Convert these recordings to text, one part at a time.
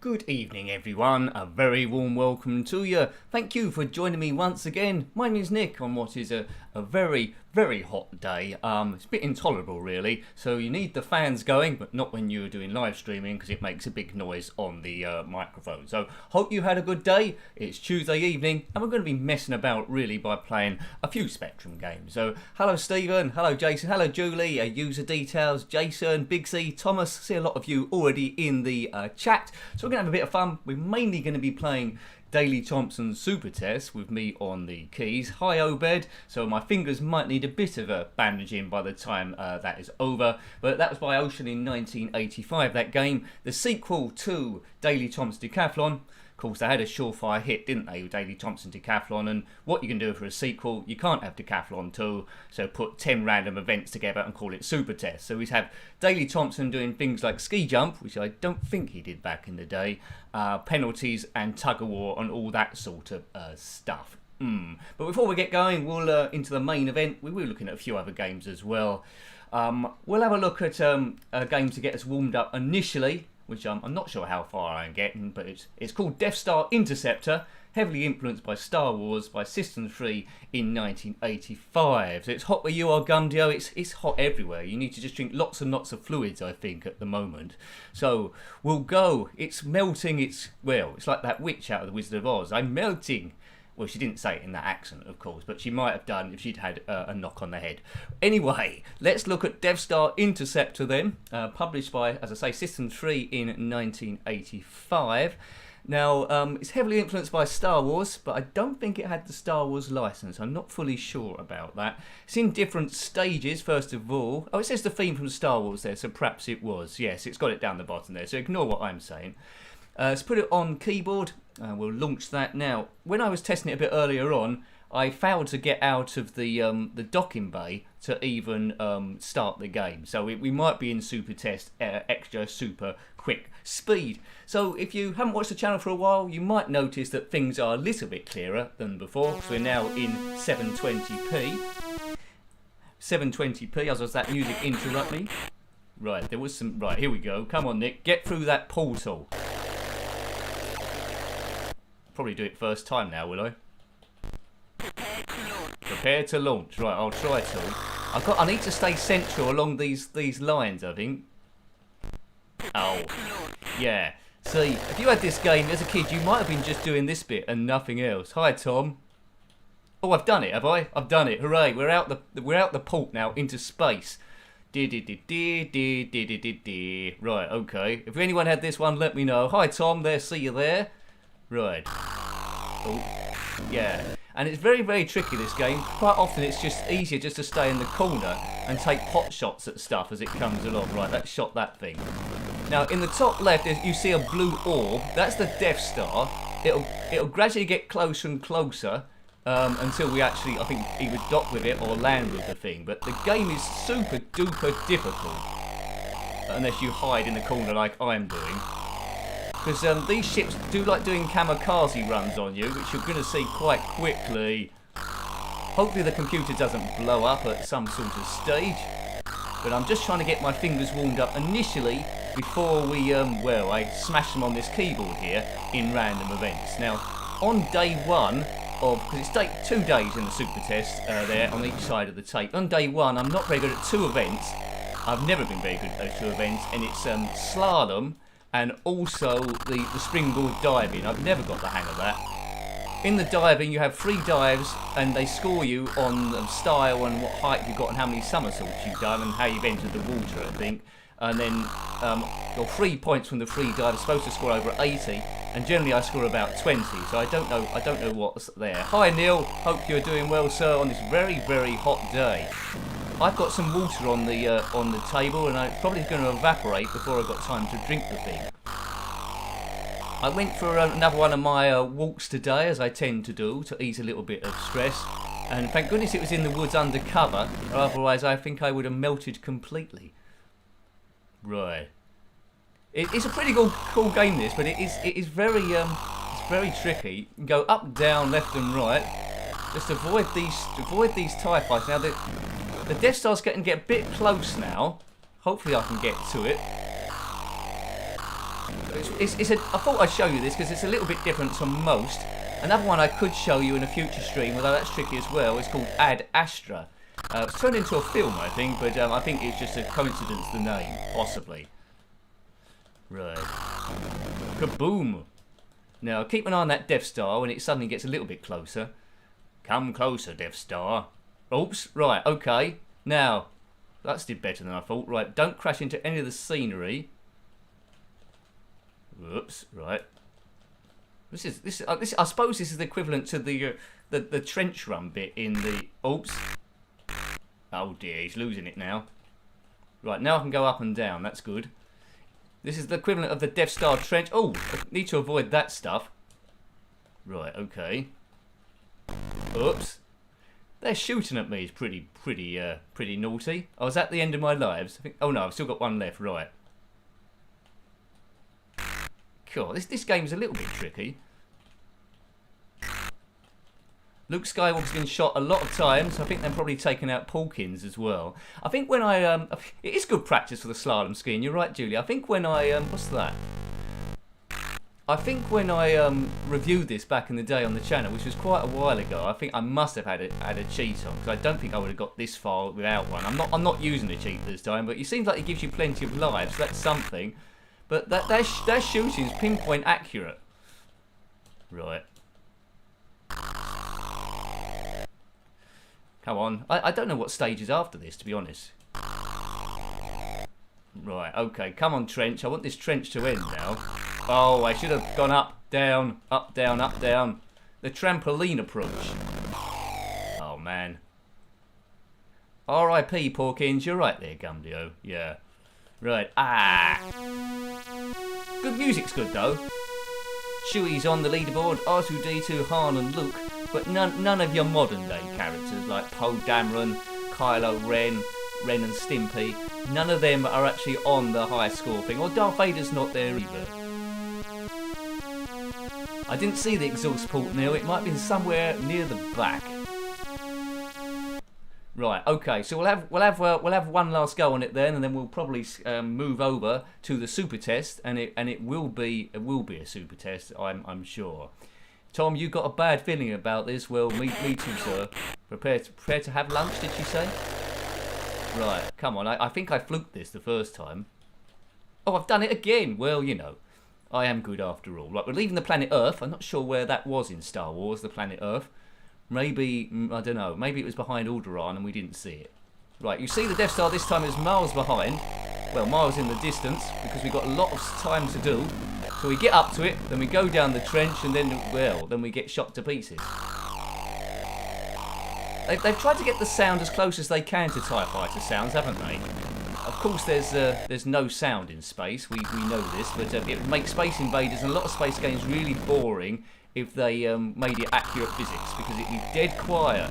Good evening everyone, a very warm welcome to you. Thank you for joining me once again. My name is Nick on what is a very hot day. It's a bit intolerable really, so you need the fans going, but not when you're doing live streaming because it makes a big noise on the microphone. So hope you had a good day. It's Tuesday evening and we're going to be messing about really by playing a few Spectrum games. So hello Stephen, hello Jason, hello Julie, user details, Jason, Big C, Thomas. See a lot of you already in the chat. So we're going to have a bit of fun. We're mainly going to be playing Daley Thompson's Super Test with me on the keys. Hi Obed, so my fingers might need a bit of a bandaging by the time that is over, but that was by Ocean in 1985, that game. The sequel to Daley Thompson Decathlon. Of course, they had a surefire hit, didn't they, with Daley Thompson Decathlon, and what you can do for a sequel, you can't have Decathlon 2, so put 10 random events together and call it Super Test. So we have Daley Thompson doing things like ski jump, which I don't think he did back in the day, penalties and tug-of-war and all that sort of stuff. But before we get going, we'll into the main event. We were looking at a few other games as well. We'll have a look at a game to get us warmed up initially, which I'm not sure how far I'm getting, but it's called Death Star Interceptor, heavily influenced by Star Wars by System 3 in 1985. So it's hot where you are, Gumdio. It's hot everywhere. You need to just drink lots and lots of fluids, I think, at the moment. So we'll go. It's melting. It's like that witch out of The Wizard of Oz. I'm melting. Well, she didn't say it in that accent, of course, but she might have done if she'd had a knock on the head. Anyway, let's look at Death Star Interceptor then, published by, as I say, System 3 in 1985. Now, it's heavily influenced by Star Wars, but I don't think it had the Star Wars license. I'm not fully sure about that. It's in different stages, first of all. Oh, it says the theme from Star Wars there, so perhaps it was. Yes, it's got it down the bottom there, so ignore what I'm saying. Let's put it on keyboard. We'll launch that now. When I was testing it a bit earlier on, I failed to get out of the docking bay to even start the game. So we might be in Super Test extra super quick speed. So if you haven't watched the channel for a while, you might notice that things are a little bit clearer than before. So we're now in 720p. 720p, as was that music interrupt me. Right, there was some... Right, here we go. Come on, Nick. Get through that portal. Probably do it first time now, will I? Prepare to launch. Right, I'll try to. I need to stay central along these lines, I think. Oh, yeah. See, if you had this game as a kid, you might have been just doing this bit and nothing else. Hi, Tom. Oh, I've done it, have I? I've done it. Hooray! We're out the port now into space. Right, okay. If anyone had this one, let me know. Hi, Tom. There, see you there. Right. Oh, yeah. And it's very tricky, this game. Quite often it's just easier just to stay in the corner and take pot shots at stuff as it comes along. Right, let's shot that thing. Now, in the top left, you see a blue orb. That's the Death Star. It'll gradually get closer and closer until we actually, I think, either dock with it or land with the thing. But the game is super duper difficult. Unless you hide in the corner like I'm doing. Because these ships do like doing kamikaze runs on you, which you're going to see quite quickly. Hopefully the computer doesn't blow up at some sort of stage. But I'm just trying to get my fingers warmed up initially before we, I smash them on this keyboard here in random events. Now, on day one because it's 2 days in the Super Test there on each side of the tape. On day one, I'm not very good at 2 events. I've never been very good at 2 events, and it's slalom and also the springboard diving. I've never got the hang of that. In the diving, you have 3 dives, and they score you on style and what height you've got and how many somersaults you've done and how you've entered the water, I think. And then your 3 points from the 3 dives are supposed to score over 80, and generally I score about 20. So I don't know what's there. Hi Neil, hope you're doing well, sir, on this very hot day. I've got some water on the table, and I'm probably going to evaporate before I've got time to drink the thing. I went for another one of my walks today, as I tend to do, to ease a little bit of stress. And thank goodness it was in the woods under cover, otherwise I think I would have melted completely. Right. It's a pretty cool game, this, but it is very tricky. You can go up, down, left, and right. Just avoid these TIE fighters. Now the Death Star's getting a bit close now. Hopefully I can get to it. I thought I'd show you this because it's a little bit different to most. Another one I could show you in a future stream, although that's tricky as well, is called Ad Astra. It's turned into a film, I think, but I think it's just a coincidence, the name, possibly. Right. Kaboom! Now, keep an eye on that Death Star when it suddenly gets a little bit closer. Come closer, Death Star. Oops, right, okay. Now, that's did better than I thought. Right, don't crash into any of the scenery. Whoops, right. This I suppose this is the equivalent to the trench run bit in the... Oops. Oh dear, he's losing it now. Right, now I can go up and down. That's good. This is the equivalent of the Death Star trench. Oh, I need to avoid that stuff. Right, okay. Oops. They're shooting at me. It's pretty naughty. I was at the end of my lives. I think, oh no, I've still got one left. Right. Cool. This game's a little bit tricky. Luke Skywalker's been shot a lot of times. I think they're probably taking out Porkins as well. I think when I it is good practice for the slalom skiing. You're right, Julie. I think when I what's that? I think when I reviewed this back in the day on the channel, which was quite a while ago, I think I must have had a cheat on, because I don't think I would have got this far without one. I'm not using a cheat this time, but it seems like it gives you plenty of lives. So that's something. But that shooting's pinpoint accurate. Right. Come on. I don't know what stage is after this, to be honest. Right, okay. Come on, trench. I want this trench to end now. Oh, I should have gone up, down, up, down, up, down. The trampoline approach. Oh, man. R.I.P. Porkins. You're right there, Gumdio. Yeah. Right. Ah. Good music's good, though. Chewie's on the leaderboard. R2-D2, Han and Luke. But none of your modern-day characters, like Poe Dameron, Kylo Ren, Ren and Stimpy. None of them are actually on the high score thing. Or Darth Vader's not there either. I didn't see the exhaust port, Neil. It might have been somewhere near the back. Right. Okay. So we'll have one last go on it then, and then we'll probably move over to the super test, and it will be a super test. I'm sure. Tom, you got a bad feeling about this. Well, me too, sir. Prepare to have lunch. Did she say? Right. Come on. I think I fluked this the first time. Oh, I've done it again. Well, you know. I am good after all. Right, we're leaving the planet Earth. I'm not sure where that was in Star Wars, the planet Earth. Maybe, I don't know, maybe it was behind Alderaan and we didn't see it. Right, you see the Death Star this time is miles behind. Well, miles in the distance, because we've got a lot of time to do. So we get up to it, then we go down the trench, and then, well, then we get shot to pieces. They've tried to get the sound as close as they can to TIE Fighter sounds, haven't they? Of course, there's no sound in space. We know this, but it would make Space Invaders and a lot of space games really boring if they made it accurate physics, because it'd be dead quiet.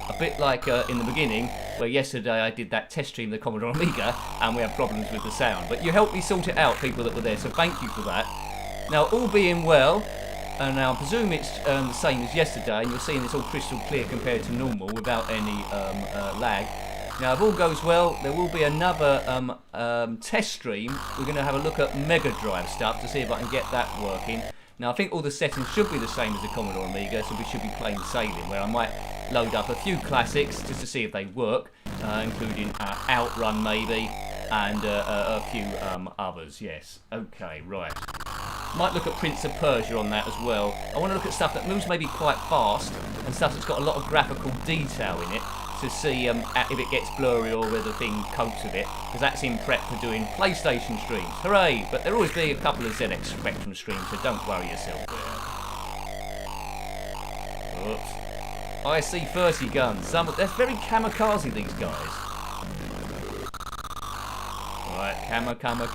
A bit like in the beginning, where yesterday I did that test stream of the Commodore Amiga, and we had problems with the sound. But you helped me sort it out, people that were there, so thank you for that. Now, all being well, and now I presume it's the same as yesterday, and you're seeing this all crystal clear compared to normal without any lag. Now, if all goes well, there will be another test stream. We're going to have a look at Mega Drive stuff to see if I can get that working. Now, I think all the settings should be the same as the Commodore Amiga, so we should be plain sailing, where I might load up a few classics just to see if they work, including Outrun maybe, and a few others, yes. Okay, right. Might look at Prince of Persia on that as well. I want to look at stuff that moves maybe quite fast, and stuff that's got a lot of graphical detail in it, to see if it gets blurry or whether the thing copes with it, because that's in prep for doing PlayStation streams. Hooray! But there'll always be a couple of ZX Spectrum streams, so don't worry yourself there. Oops. I see 30 guns. That's very kamikaze, these guys. Right, kamikaze.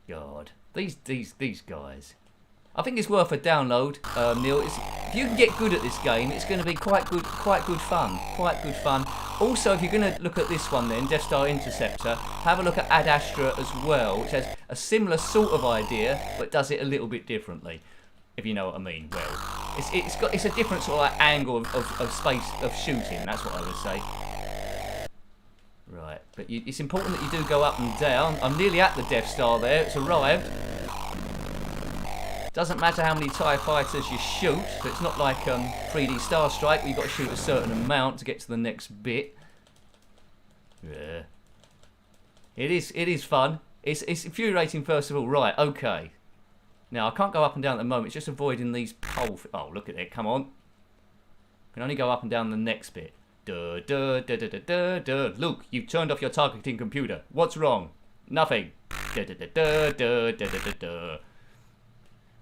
God, these guys. I think it's worth a download, Neil. If you can get good at this game, it's going to be quite good fun. Also, if you're going to look at this one then, Death Star Interceptor, have a look at Ad Astra as well, which has a similar sort of idea, but does it a little bit differently, if you know what I mean. Well, it's a different sort of like angle of space, of shooting, that's what I would say. Right. Right, but it's important that you do go up and down. I'm nearly at the Death Star there. It's arrived. Doesn't matter how many TIE fighters you shoot. So it's not like 3D Star Strike where you've got to shoot a certain amount to get to the next bit. Yeah. It is fun. It's infuriating first of all. Right, okay. Now, I can't go up and down at the moment. It's just avoiding these pole... Oh, look at it. Come on. Can only go up and down the next bit. Duh, duh, duh, duh, duh, duh, duh. Look, you've turned off your targeting computer. What's wrong? Nothing. Duh, duh, duh, duh, duh, duh, duh, duh.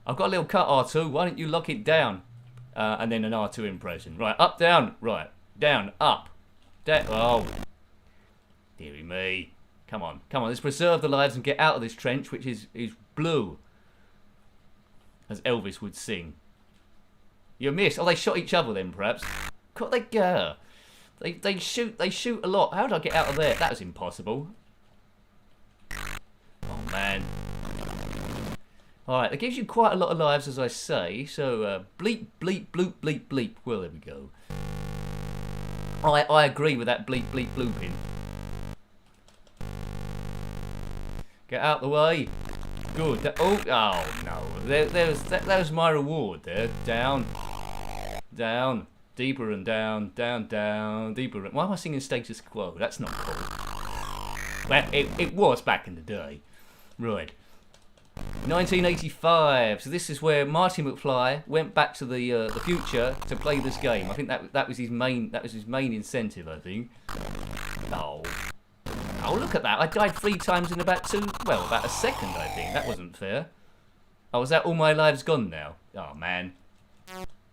I've got a little cut, R2. Why don't you lock it down? And then an R2 impression. Right, up, down. Right, down, up. Down. Oh. Dearie me. Come on, come on. Let's preserve the lives and get out of this trench, which is blue. As Elvis would sing. You missed. Oh, they shot each other then, perhaps. God, they shoot a lot. How did I get out of there? That was impossible. Oh man. Alright, that gives you quite a lot of lives, as I say. So, bleep, bleep, bloop, bleep, bleep. Well, there we go. I agree with that bleep, bleep, blooping. Get out the way. Good. Oh no. That was my reward there. Down. Down. Deeper and down. Down, down. Deeper and... Why am I singing Status Quo? That's not cool. Well, it was back in the day. Right. 1985. So this is where Marty McFly went back to the future to play this game. I think that was his main incentive, I think. Oh. Oh, look at that. I died 3 times in about a second, I think. That wasn't fair. Oh, is that all my lives gone now? Oh, man.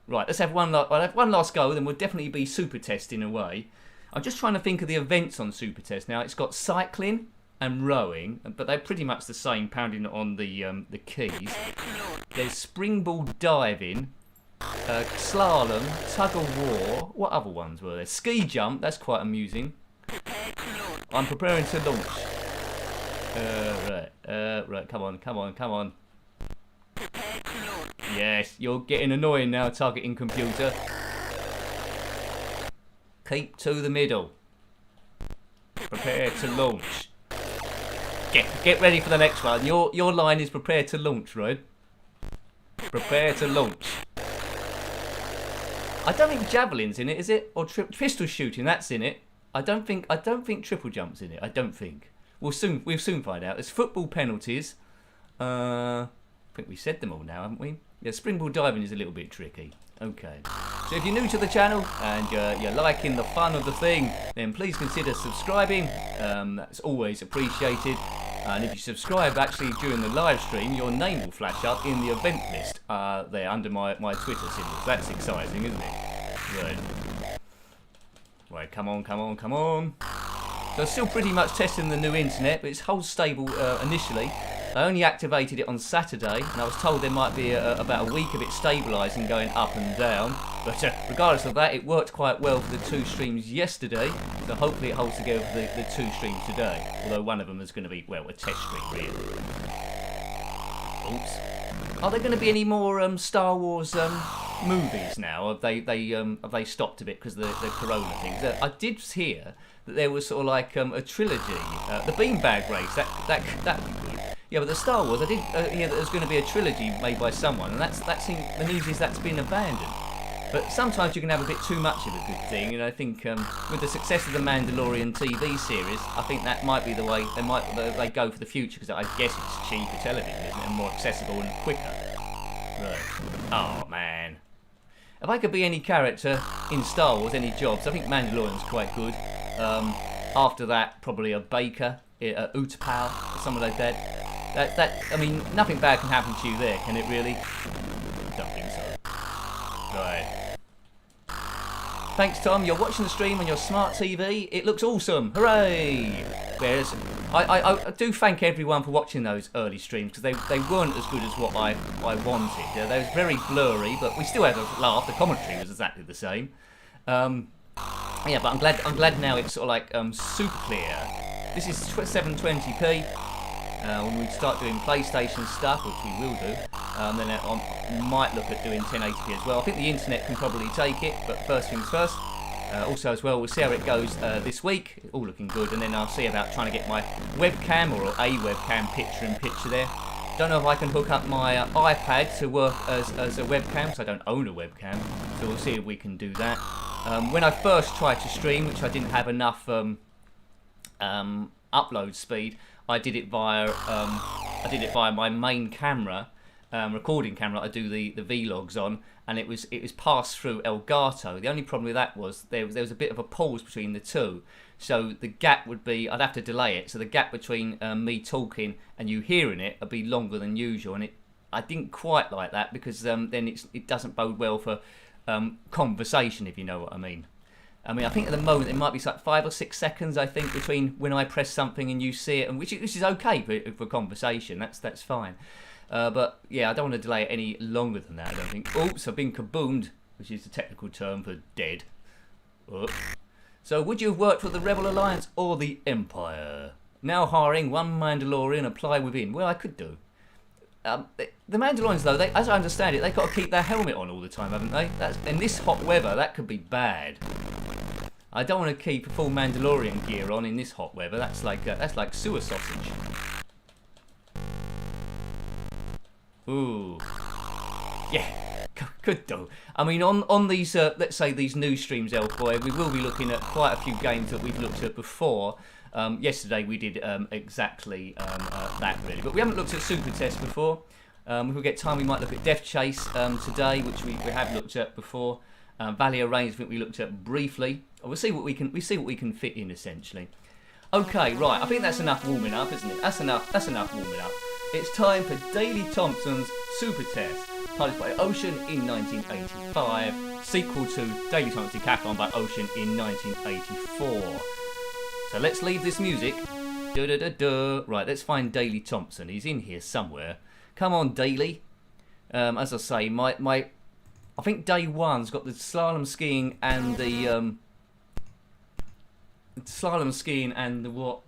Right, let's have one last go, then we'll definitely be super testing away. I'm just trying to think of the events on Super Test now. It's got cycling and rowing, but they're pretty much the same, pounding on the keys. There's springboard diving, slalom, tug of war. What other ones were there? Ski jump, that's quite amusing. I'm preparing to launch. Right, come on. Yes, you're getting annoying now, targeting computer. Keep to the middle. Prepare to launch. Get ready for the next one. Your line is prepare to launch, right? Prepare to launch. I don't think javelin's in it, is it? Or pistol shooting, that's in it. I don't think triple jump's in it. I don't think. We'll soon find out. There's football penalties. I think we said them all now, haven't we? Yeah, springboard diving is a little bit tricky. Okay. So if you're new to the channel and you're liking the fun of the thing, then please consider subscribing. That's always appreciated. And if you subscribe actually during the live stream, your name will flash up in the event list there under my Twitter symbols. That's exciting, isn't it? Right, come on. So I'm still pretty much testing the new internet, but it's holds stable initially. I only activated it on Saturday, and I was told there might be about a week of it stabilising, going up and down. But regardless of that, it worked quite well for the 2 streams yesterday, so hopefully it holds together for the 2 streams today. Although one of them is going to be, well, a test stream, really. Oops. Are there going to be any more Star Wars movies now? Have they stopped a bit because of the Corona things? I did hear that there was sort of like a trilogy, the Beanbag Race. That would be good. Yeah, but the Star Wars, I did hear that there's going to be a trilogy made by someone, and the news is that's been abandoned. But sometimes you can have a bit too much of a good thing, and I think with the success of the Mandalorian TV series, I think that might be the way they go for the future, because I guess it's cheaper television, isn't it, and more accessible and quicker. Right. Oh, man. If I could be any character in Star Wars, any jobs, I think Mandalorian's quite good. After that, probably a baker, Utapau, or something like that. I mean, nothing bad can happen to you there, can it really? Don't think so. Right. Thanks, Tom. You're watching the stream on your smart TV. It looks awesome. Hooray! Whereas, I do thank everyone for watching those early streams, because they weren't as good as what I wanted. They was very blurry, but we still had a laugh. The commentary was exactly the same. Yeah, but I'm glad now it's sort of like super clear. This is 720p. When we start doing PlayStation stuff, which we will do, then I might look at doing 1080p as well. I think the internet can probably take it, but first things first. Also as well, we'll see how it goes this week. All looking good, and then I'll see about trying to get my webcam or a webcam picture-in-picture there. Don't know if I can hook up my iPad to work as a webcam, because I don't own a webcam. So we'll see if we can do that. When I first tried to stream, which I didn't have enough upload speed, I did it via my main camera, recording camera I do the vlogs on, and it was passed through Elgato. The only problem with that was there was a bit of a pause between the two, so the gap would be, I'd have to delay it, so the gap between me talking and you hearing it would be longer than usual, and I didn't quite like that, because then it doesn't bode well for conversation, if you know what I mean. I think at the moment it might be like 5 or 6 seconds, I think, between when I press something and you see it, and which is okay for conversation. That's fine. But yeah, I don't want to delay it any longer than that, I don't think. Oops, I've been kaboomed, which is the technical term for dead. Oops. So, would you have worked for the Rebel Alliance or the Empire? Now hiring one Mandalorian, apply within. Well, I could do. The Mandalorians, though, as I understand it, they've got to keep their helmet on all the time, haven't they? In this hot weather, that could be bad. I don't want to keep full Mandalorian gear on in this hot weather. That's like sewer sausage. Ooh, yeah, could do. On these, let's say these new streams, Elfboy, we will be looking at quite a few games that we've looked at before. Yesterday we did exactly that, really, but we haven't looked at Super Test before. If we get time, we might look at Deathchase today, which we have looked at before. Valley Arrangement we looked at briefly. We'll see what we can fit in, essentially. Okay, right. I think that's enough warming up, isn't it? That's enough warming up. It's time for Daley Thompson's Super Test, published by Ocean in 1985, sequel to Daley Thompson Decathlon by Ocean in 1984. So let's leave this music. Right, let's find Daley Thompson. He's in here somewhere. Come on, Daley. As I say, I think day one's got the slalom skiing and the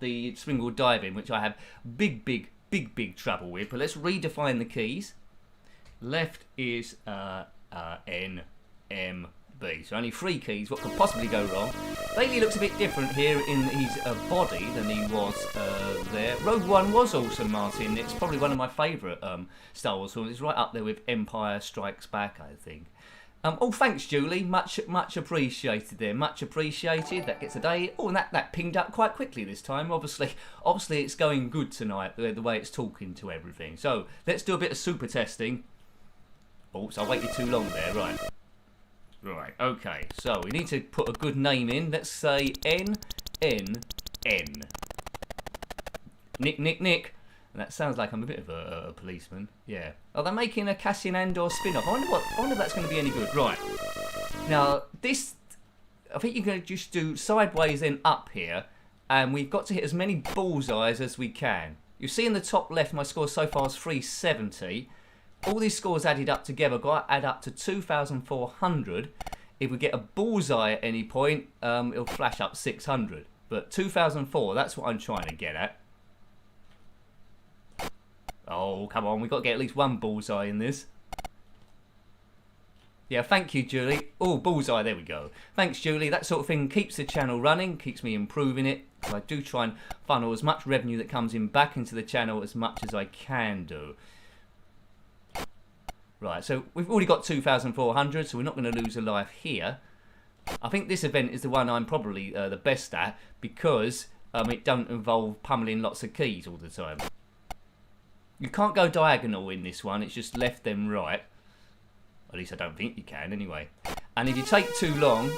the springboard diving, which I have big trouble with. But let's redefine the keys. Left is N, M, B. So only 3 keys. What could possibly go wrong? Daley looks a bit different here in his body than he was there. Rogue One was awesome, Martin. It's probably one of my favourite Star Wars films. It's right up there with Empire Strikes Back, I think. Oh, thanks, Julie. Much appreciated there. Much appreciated. That gets a day. Oh, and that pinged up quite quickly this time. Obviously, it's going good tonight, the way it's talking to everything. So, let's do a bit of super testing. Oops, I waited too long there. Right, okay. So, we need to put a good name in. Let's say N. Nick. And that sounds like I'm a bit of a policeman. Yeah. Oh, they're making a Cassian Andor spin-off. I wonder if that's going to be any good. Right. Now, this, I think you're going to just do sideways then up here. And we've got to hit as many bullseyes as we can. You see in the top left, my score so far is 370. All these scores added up together got to add up to 2,400. If we get a bullseye at any point, it'll flash up 600. But 2,004, that's what I'm trying to get at. Oh, come on, we've got to get at least one bullseye in this. Yeah, thank you, Julie. Oh, bullseye, there we go. Thanks, Julie. That sort of thing keeps the channel running, keeps me improving it. So I do try and funnel as much revenue that comes in back into the channel as much as I can do. Right, so we've already got 2,400, so we're not going to lose a life here. I think this event is the one I'm probably the best at, because it don't involve pummeling lots of keys all the time. You can't go diagonal in this one, it's just left then right. At least I don't think you can anyway. And if you take too long,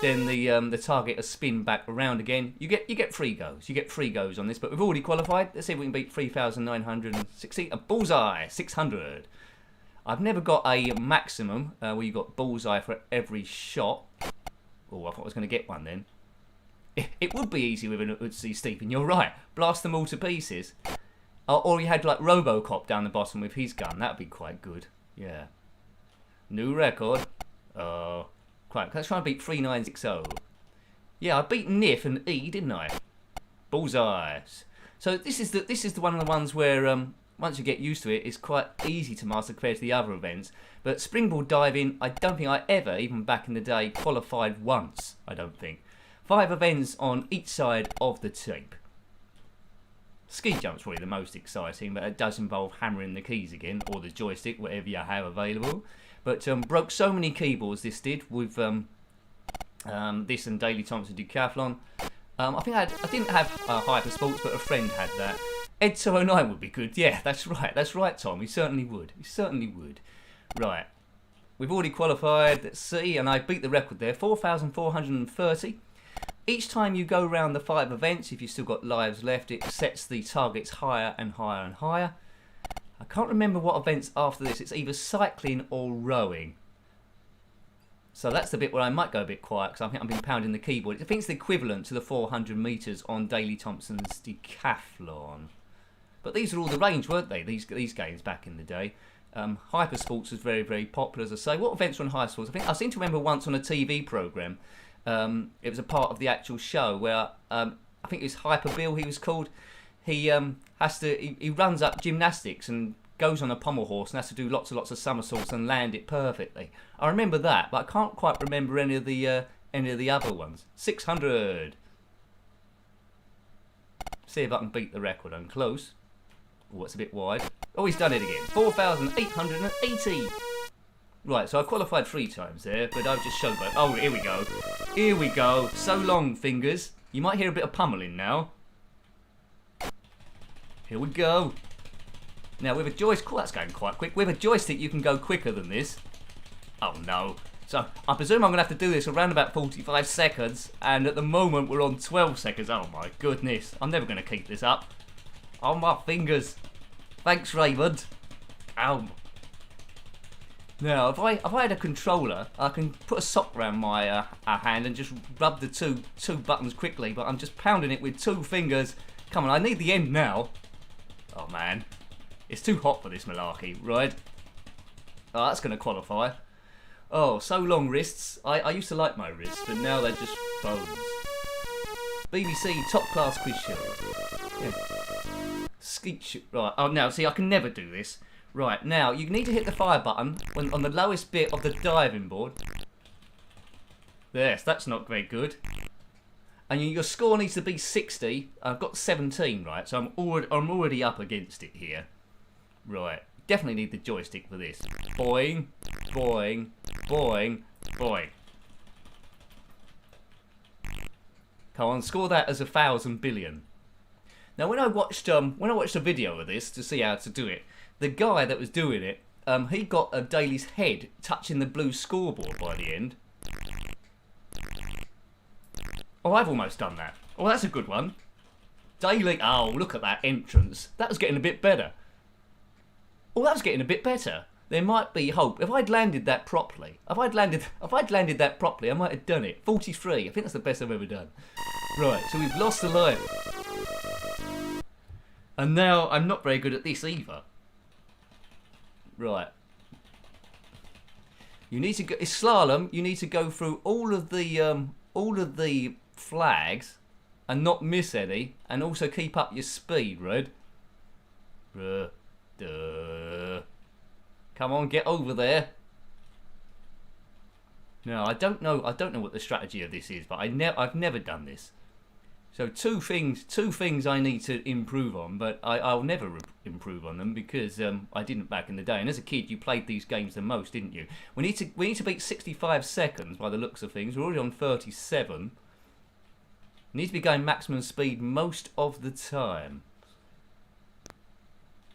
then the target will spin back around again. You get 3 goes. You get 3 goes on this, but we've already qualified. Let's see if we can beat 3,960. A bullseye, 600. I've never got a maximum where you got bullseye for every shot. Oh, I thought I was going to get one then. It would be easy with an Uzi Steeping, you're right. Blast them all to pieces. Or you had like Robocop down the bottom with his gun. That'd be quite good. Yeah. New record. Oh, quite. Let's try and beat 3960. Yeah, I beat Nif and E, didn't I? Bullseyes. So this is the one of the ones where once you get used to it, it's quite easy to master compared to the other events. But springboard diving, I don't think I ever, even back in the day, qualified once, I don't think. 5 events on each side of the tape. Ski jump's probably the most exciting, but it does involve hammering the keys again, or the joystick, whatever you have available. But broke so many keyboards, this did, with this and Daley Thompson Decathlon. I think I didn't have Hyper Sports, but a friend had that. Ed 209 would be good. Yeah, that's right, Tom. He certainly would. Right, we've already qualified. Let's see, and I beat the record there, 4,430. Each time you go around the 5 events, if you've still got lives left, it sets the targets higher and higher and higher. I can't remember what events after this. It's either cycling or rowing. So that's the bit where I might go a bit quiet, because I think I've been pounding the keyboard. I think it's the equivalent to the 400 metres on Daley Thompson's Decathlon. But these are all the range, weren't they? These games back in the day. Hyper Sports was very, very popular, as I say. What events were on Hyper Sports? I seem to remember once on a TV programme, it was a part of the actual show where I think it was Hyper Bill, he was called. He he runs up gymnastics and goes on a pommel horse and has to do lots and lots of somersaults and land it perfectly. I remember that, but I can't quite remember any of the other ones. 600. See if I can beat the record. I'm close. Oh, it's a bit wide. Oh, he's done it again. 4,880. Right, so I qualified 3 times there, but I've just showed both. Oh, here we go. Here we go. So long, fingers. You might hear a bit of pummeling now. Here we go. Now, with a joystick... Oh, that's going quite quick. With a joystick, you can go quicker than this. Oh, no. So, I presume I'm going to have to do this around about 45 seconds, and at the moment, we're on 12 seconds. Oh, my goodness. I'm never going to keep this up. Oh, my fingers. Thanks, Raymond. Ow. Now, if I had a controller, I can put a sock around my hand and just rub the two buttons quickly, but I'm just pounding it with 2 fingers. Come on, I need the end now. Oh, man. It's too hot for this malarkey, right? Oh, that's going to qualify. Oh, so long wrists. I used to like my wrists, but now they're just bones. BBC Top Class Quiz Show. Yeah. Skeet shoot. Right, oh, now, see, I can never do this. Right, now, you need to hit the fire button when on the lowest bit of the diving board. Yes, that's not very good. And your score needs to be 60. I've got 17, right? So I'm already up against it here. Right, definitely need the joystick for this. Boing, boing, boing, boing. Come on, score that as 1,000 billion. Now, when I watched a video of this to see how to do it, the guy that was doing it, he got Daley's head touching the blue scoreboard by the end. Oh, I've almost done that. Oh, that's a good one. Daley, oh, look at that entrance. That was getting a bit better. Oh, that was getting a bit better. There might be hope. If I'd landed that properly, I might have done it. 43. I think that's the best I've ever done. Right, so we've lost a life. And now I'm not very good at this either. Right. You need to go. It's slalom. You need to go through all of the flags and not miss any, and also keep up your speed, Red. Come on, get over there. No, I don't know what the strategy of this is, but I've never done this. So two things I need to improve on, but I'll never improve on them because I didn't back in the day. And as a kid, you played these games the most, didn't you? We need to beat 65 seconds by the looks of things. We're already on 37. Need to be going maximum speed most of the time.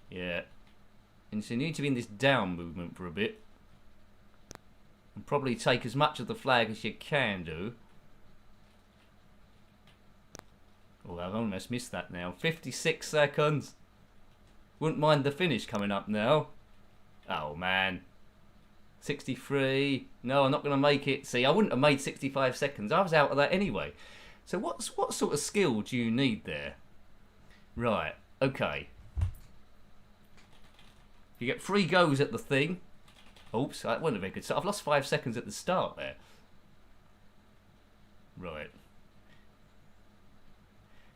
Yeah. And so you need to be in this down movement for a bit. And probably take as much of the flag as you can do. Oh, I've almost missed that now. 56 seconds. Wouldn't mind the finish coming up now. Oh, man. 63. No, I'm not going to make it. See, I wouldn't have made 65 seconds. I was out of that anyway. So what sort of skill do you need there? Right. Okay. You get 3 goes at the thing. Oops, that wasn't a very good start. I've lost 5 seconds at the start there. Right.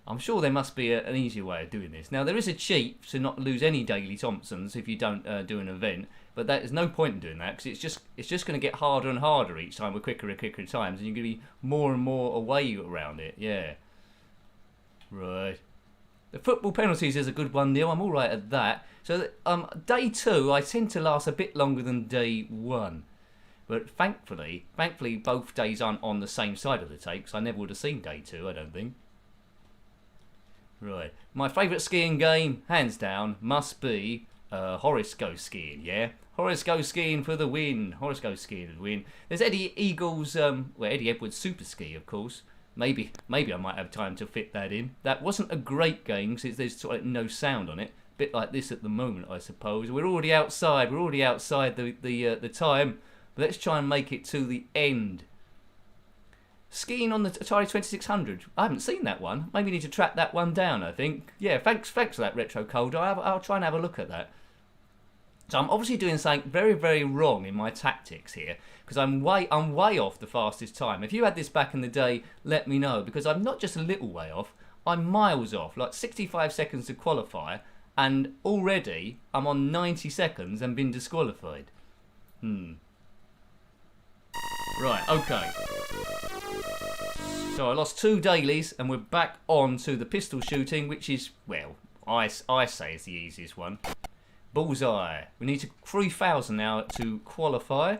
I'm sure there must be an easier way of doing this. Now, there is a cheat to not lose any Daley Thompsons if you don't do an event, but there's no point in doing that because it's just going to get harder and harder each time with quicker and quicker times, and you're going to be more and more away around it. Yeah. Right. The football penalties is a good one, Neil. I'm all right at that. So, day 2, I tend to last a bit longer than day 1. But thankfully, both days aren't on the same side of the tape, because I never would have seen day 2, I don't think. Right. My favourite skiing game, hands down, must be Horace Goes Skiing, yeah? Horace Goes Skiing for the win. Horace Goes Skiing for the win. There's Eddie Eagles, Eddie Edwards Super Ski, of course. Maybe I might have time to fit that in. That wasn't a great game, because there's sort of no sound on it. A bit like this at the moment, I suppose. We're already outside. We're already outside the time. But let's try and make it to the end. Skiing on the Atari 2600. I haven't seen that one. Maybe we need to track that one down, I think. Yeah, thanks for that, Retro Cold. I'll try and have a look at that. So I'm obviously doing something very, very wrong in my tactics here, because I'm way off the fastest time. If you had this back in the day, let me know, because I'm not just a little way off, I'm miles off, like 65 seconds to qualify, and already I'm on 90 seconds and been disqualified. Right, okay. So I lost 2 dailies, and we're back on to the pistol shooting, which is, well, I say is the easiest one. Bullseye. We need to 3,000 now to qualify.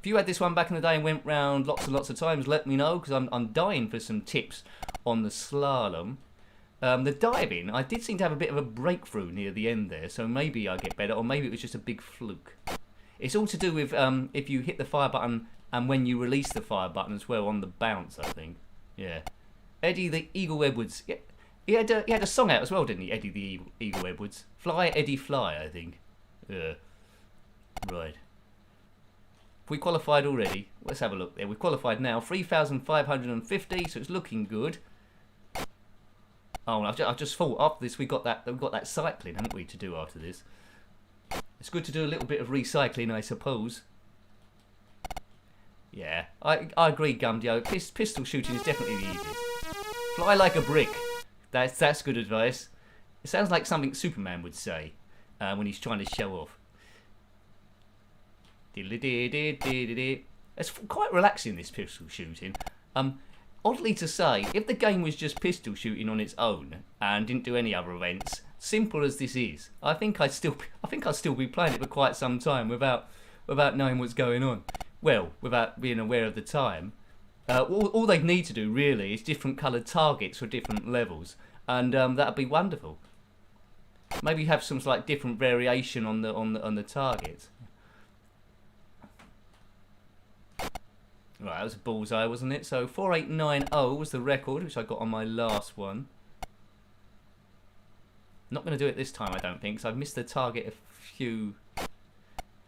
If you had this one back in the day and went round lots and lots of times, let me know, because I'm dying for some tips on the slalom. The diving, I did seem to have a bit of a breakthrough near the end there, so maybe I get better, or maybe it was just a big fluke. It's all to do with if you hit the fire button and when you release the fire button as well on the bounce, I think. Yeah. Eddie the Eagle Edwards. Yeah. He had a song out as well, didn't he? Eddie the Eagle Edwards. Fly, Eddie, fly, I think. Right. We qualified already. Let's have a look there. We've qualified now. 3,550, so it's looking good. Oh, I've just thought after this we've got that cycling, haven't we, to do after this. It's good to do a little bit of recycling, I suppose. Yeah, I agree, Gumdio. Pistol shooting is definitely the easiest. Fly like a brick. That's good advice. It sounds like something Superman would say when he's trying to show off. It's quite relaxing, this pistol shooting. Oddly to say, if the game was just pistol shooting on its own and didn't do any other events, simple as this is, I think I'd still be playing it for quite some time without knowing what's going on. Well, without being aware of the time. All they need to do really is different coloured targets for different levels, and that'd be wonderful. Maybe have some like different variation on the targets. Right, that was a bullseye, wasn't it? So 4890 was the record, which I got on my last one. Not going to do it this time, I don't think, because I've missed the target a few.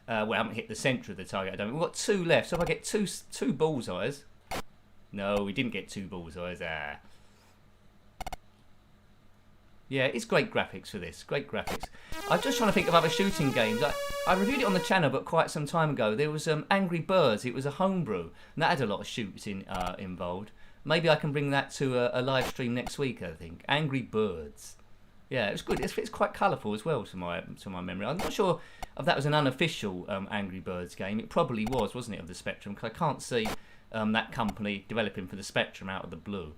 Well, I haven't hit the centre of the target. I don't. We've got 2 left, so if I get two bullseyes. No, we didn't get 2 bullseyes. Yeah, it's great graphics for this. Great graphics. I'm just trying to think of other shooting games. I reviewed it on the channel, but quite some time ago. There was Angry Birds. It was a homebrew, and that had a lot of shooting involved. Maybe I can bring that to a live stream next week, I think. Angry Birds. Yeah, it was good. It's quite colourful as well, to my memory. I'm not sure if that was an unofficial Angry Birds game. It probably was, wasn't it, of the Spectrum? Because I can't see that company developing for the Spectrum out of the blue.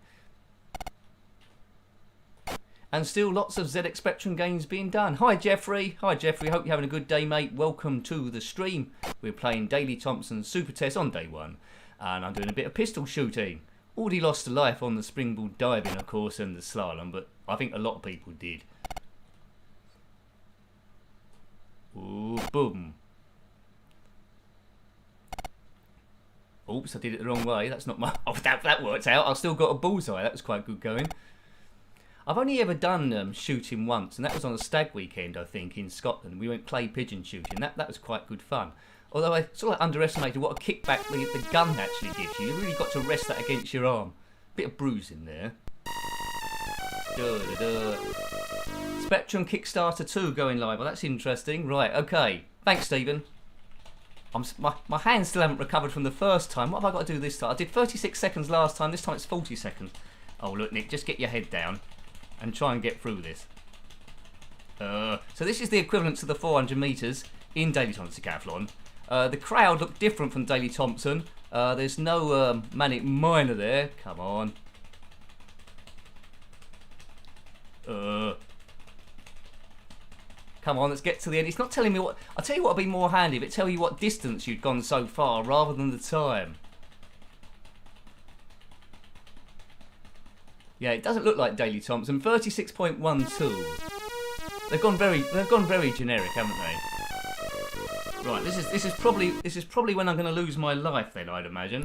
And still lots of ZX Spectrum games being done. Hi Jeffrey. Hi Jeffrey. Hope you're having a good day, mate. Welcome to the stream. We're playing Daley Thompson's Super Test on day 1. And I'm doing a bit of pistol shooting. Already lost a life on the springboard diving, of course, and the slalom, but I think a lot of people did. Ooh, boom. Oops, I did it the wrong way. That's not my... Oh, that worked out. I've still got a bullseye. That was quite good going. I've only ever done shooting once, and that was on a stag weekend, I think, in Scotland. We went clay pigeon shooting. That was quite good fun. Although I sort of underestimated what a kickback the gun actually gives you. You really got to rest that against your arm. Bit of bruising there. Spectrum Kickstarter 2 going live. Well, that's interesting. Right, okay. Thanks, Stephen. My hands still haven't recovered from the first time. What have I got to do this time? I did 36 seconds last time. This time it's 40 seconds. Oh, look, Nick, just get your head down. and try and get through this. So this is the equivalent to the 400 metres in Daley Thompson decathlon. The crowd look different from Daley Thompson. There's no Manic Miner there. Come on. Come on, let's get to the end. It's not telling me what... I'll tell you what would be more handy if it tell you what distance you'd gone so far rather than the time. Yeah, it doesn't look like Daley Thompson. 36.12. They've gone very generic, haven't they? Right, this is probably when I'm going to lose my life then, I'd imagine.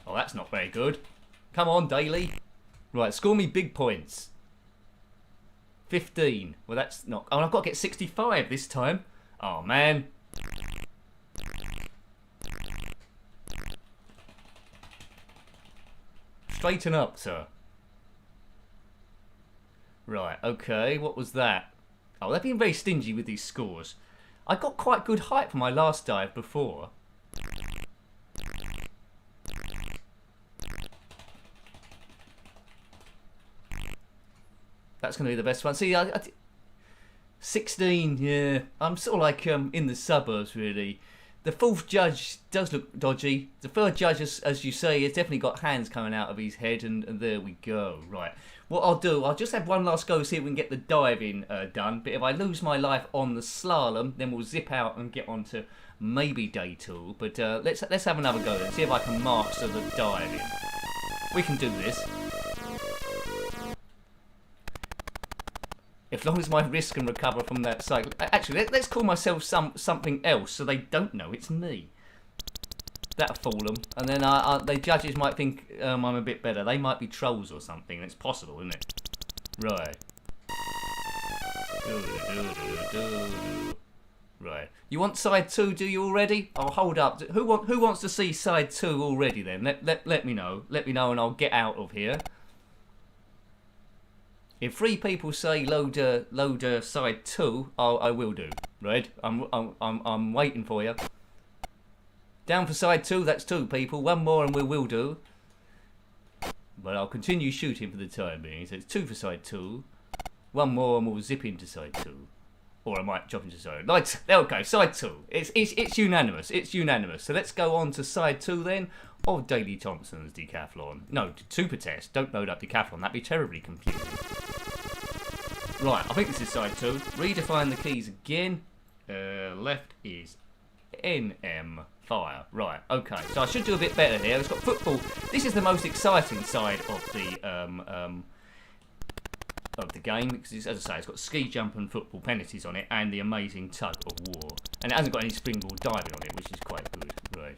Oh, that's not very good. Come on, Daley. Right, score me big points. 15. Well, that's not... Oh, I've got to get 65 this time. Oh, man. Straighten up, sir. Right, okay. What was that? Oh, they've been very stingy with these scores. I got quite good height for my last dive before. That's going to be the best one. See, 16, yeah. I'm sort of like in the suburbs, really. The fourth judge does look dodgy. The third judge, as you say, has definitely got hands coming out of his head, and there we go. Right. What I'll do, I'll just have one last go, see if we can get the diving done. But if I lose my life on the slalom, then we'll zip out and get on to maybe day 2. But let's have another go and see if I can master the diving. We can do this. As long as my wrist can recover from that cycle. Actually, let's call myself something else so they don't know it's me. That'll fool them. And then the judges might think I'm a bit better. They might be trolls or something. It's possible, isn't it? Right. Right. You want side 2, do you already? Oh, hold up. Who wants to see side 2 already then? Let me know. Let me know and I'll get out of here. If 3 people say load side 2, I will do. Right? I'm waiting for you. Down for side 2, that's 2 people. 1 more and we will do. But I'll continue shooting for the time being. So it's 2 for side 2. 1 more and we'll zip into side 2. Or I might drop into side. Right, there we go, side 2. It's unanimous. It's unanimous. So let's go on to side 2 then of Daley Thompson's decathlon. No, super test. Don't load up decathlon. That'd be terribly confusing. Right, I think this is side 2. Redefine the keys again. Left is NM. Fire. Right, okay. So I should do a bit better here. It's got football. This is the most exciting side of the game because, as I say, it's got ski jump and football penalties on it and the amazing tug of war. And it hasn't got any springboard diving on it, which is quite good. Right.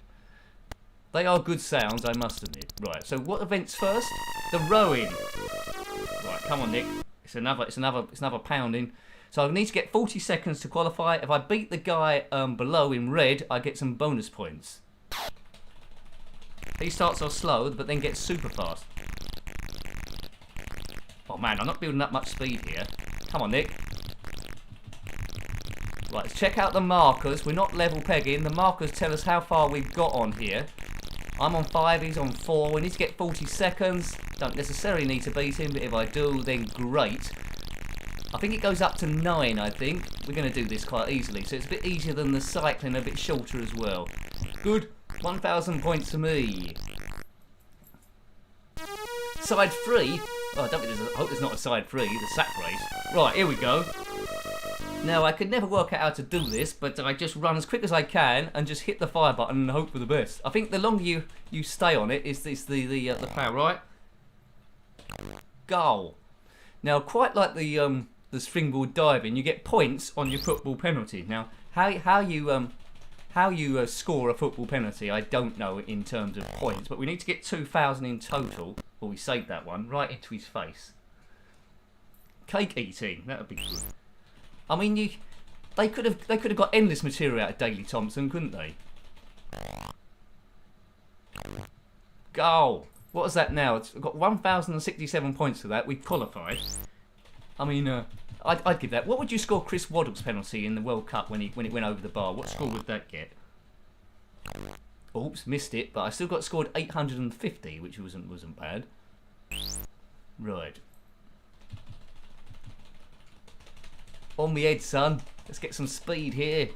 They are good sounds, I must admit. Right, so what event's first? The rowing. Right, come on, Nick. It's another pounding. So I need to get 40 seconds to qualify. If I beat the guy below in red, I get some bonus points. He starts off slow, but then gets super fast. Oh man, I'm not building up much speed here. Come on, Nick. Right, let's check out the markers. We're not level pegging. The markers tell us how far we've got on here. I'm on 5, he's on 4. We need to get 40 seconds. Don't necessarily need to beat him, but if I do, then great. I think it goes up to 9, I think. We're going to do this quite easily, so it's a bit easier than the cycling, a bit shorter as well. Good. 1,000 points for me. Side 3. Oh, I hope there's not a side 3, the sack race. Right, here we go. Now, I could never work out how to do this, but I just run as quick as I can and just hit the fire button and hope for the best. I think the longer you stay on it, is the power, right? Goal. Now, quite like the springboard diving, you get points on your football penalty. Now, how you score a football penalty, I don't know in terms of points, but we need to get 2,000 in total. Well, we saved that one right into his face. Cake eating, that would be good. I mean, they could have got endless material out of Daley Thompson, couldn't they? Goal. What is that now? It's got 1,067 points for that. We qualified. I mean, I'd give that. What would you score Chris Waddle's penalty in the World Cup when it went over the bar? What score would that get? Oops, missed it. But I still got scored 850, which wasn't bad. Right. On the head, son. Let's get some speed here.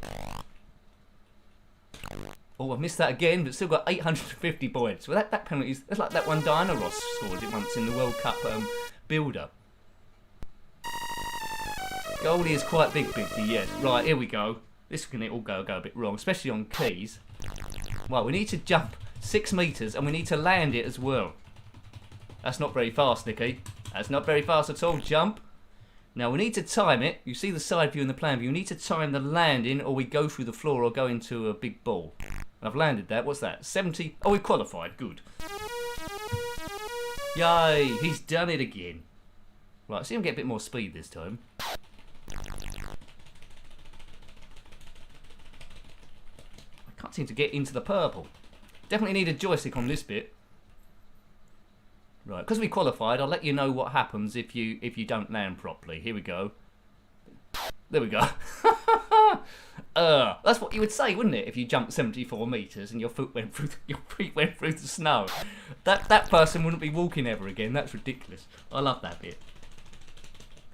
Oh, I missed that again, but still got 850 points. Well, that penalty is like that one Diana Ross scored it once in the World Cup build-up. Goalie is quite big, Bigty, yes. Right, here we go. This can all go a bit wrong, especially on keys. Well, we need to jump 6 metres and we need to land it as well. That's not very fast, Nicky. That's not very fast at all. Jump. Now, we need to time it. You see the side view and the plan view. You need to time the landing or we go through the floor or go into a big ball. I've landed that. What's that? 70. Oh, we qualified. Good. Yay. He's done it again. Right, see him get a bit more speed this time. I can't seem to get into the purple. Definitely need a joystick on this bit. Right, because we qualified, I'll let you know what happens if you don't land properly. Here we go. There we go. That's what you would say, wouldn't it? If you jumped 74 metres and your feet went through the snow. That person wouldn't be walking ever again. That's ridiculous. I love that bit.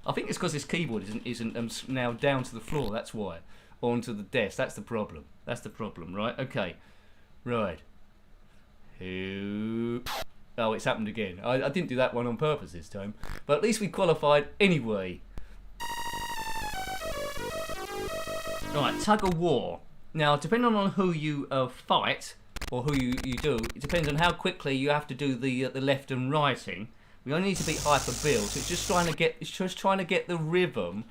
I think it's because this keyboard isn't now down to the floor. That's why. Or onto the desk. That's the problem. That's the problem, right? Okay. Right. Oh, it's happened again. I didn't do that one on purpose this time. But at least we qualified anyway. Right, tug of war. Now, depending on who you fight, or who you do, it depends on how quickly you have to do the left and righting. We only need to beat hyper build, so it's just trying to get the rhythm.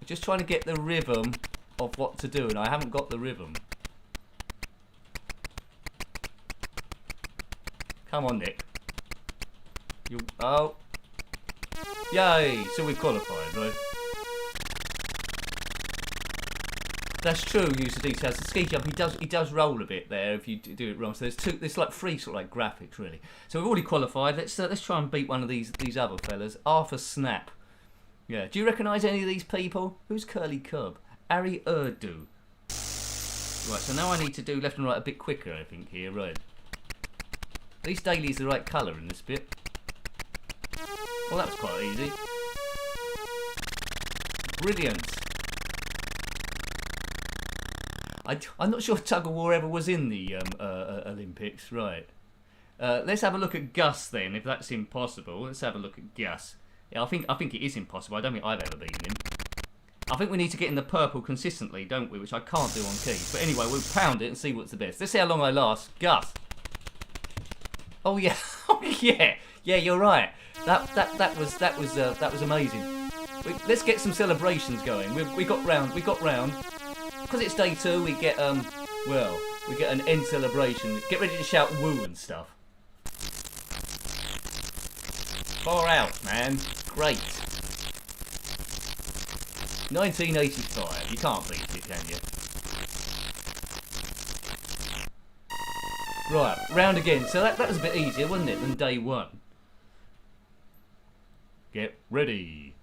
Just trying to get the rhythm of what to do, and I haven't got the rhythm. Come on, Nick. Oh. Yay! So we've qualified, right? That's true, use the details. The ski jump, he does roll a bit there if you do it wrong. So there's like 3 sort of like graphics, really. So we've already qualified. Let's try and beat one of these other fellas. Arthur Snap. Yeah. Do you recognise any of these people? Who's Curly Cub? Ari Urdu. Right, so now I need to do left and right a bit quicker, I think, here, right. At least Daley's the right colour in this bit. Well, that was quite easy. Brilliant. I'm not sure tug of war ever was in the Olympics, right? Let's have a look at Gus then, if that's impossible. Let's have a look at Gus. Yeah, I think it is impossible. I don't think I've ever beaten him. I think we need to get in the purple consistently, don't we? Which I can't do on keys. But anyway, we'll pound it and see what's the best. Let's see how long I last. Gus. Oh yeah, oh yeah, yeah. You're right. That was amazing. Let's get some celebrations going. We got round. Because it's day 2, we get we get an end celebration. Get ready to shout woo and stuff. Far out, man. Great. 1985. You can't beat it, can you? Right, round again. So that was a bit easier, wasn't it, than day 1? Get ready.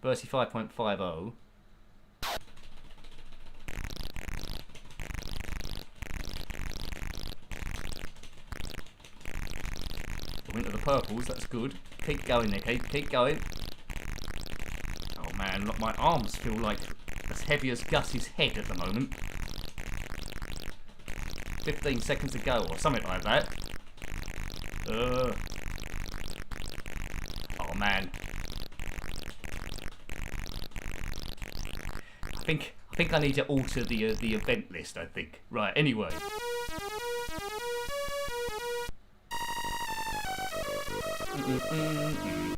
35.50. Into the purples, that's good. Keep going, Nicky. Keep going. Oh man, look, my arms feel like as heavy as Gus's head at the moment. 15 seconds to go, or something like that. Oh man. I think I need to alter the event list. I think. Right. Anyway.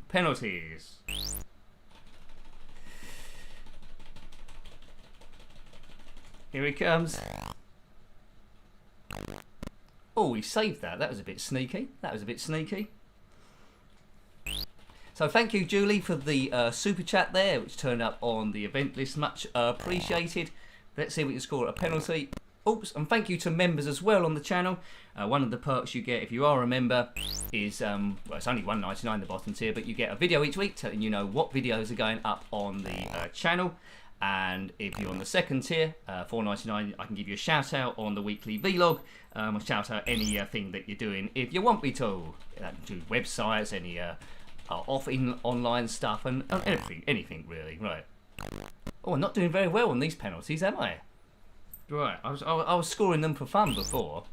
Penalties. Here he comes. Oh, he saved that. That was a bit sneaky. So thank you, Julie, for the super chat there, which turned up on the event list. Much appreciated. Let's see if we can score a penalty. Oops, and thank you to members as well on the channel. One of the perks you get if you are a member is, well, it's only $1.99 the bottom tier, but you get a video each week telling you know what videos are going up on the channel. And if you're on the second tier, $4.99, I can give you a shout out on the weekly vlog. I'll shout out anything that you're doing if you want me to. Do websites, any online stuff and anything really. Right. Oh, I'm not doing very well on these penalties, am I? Right. I was scoring them for fun before.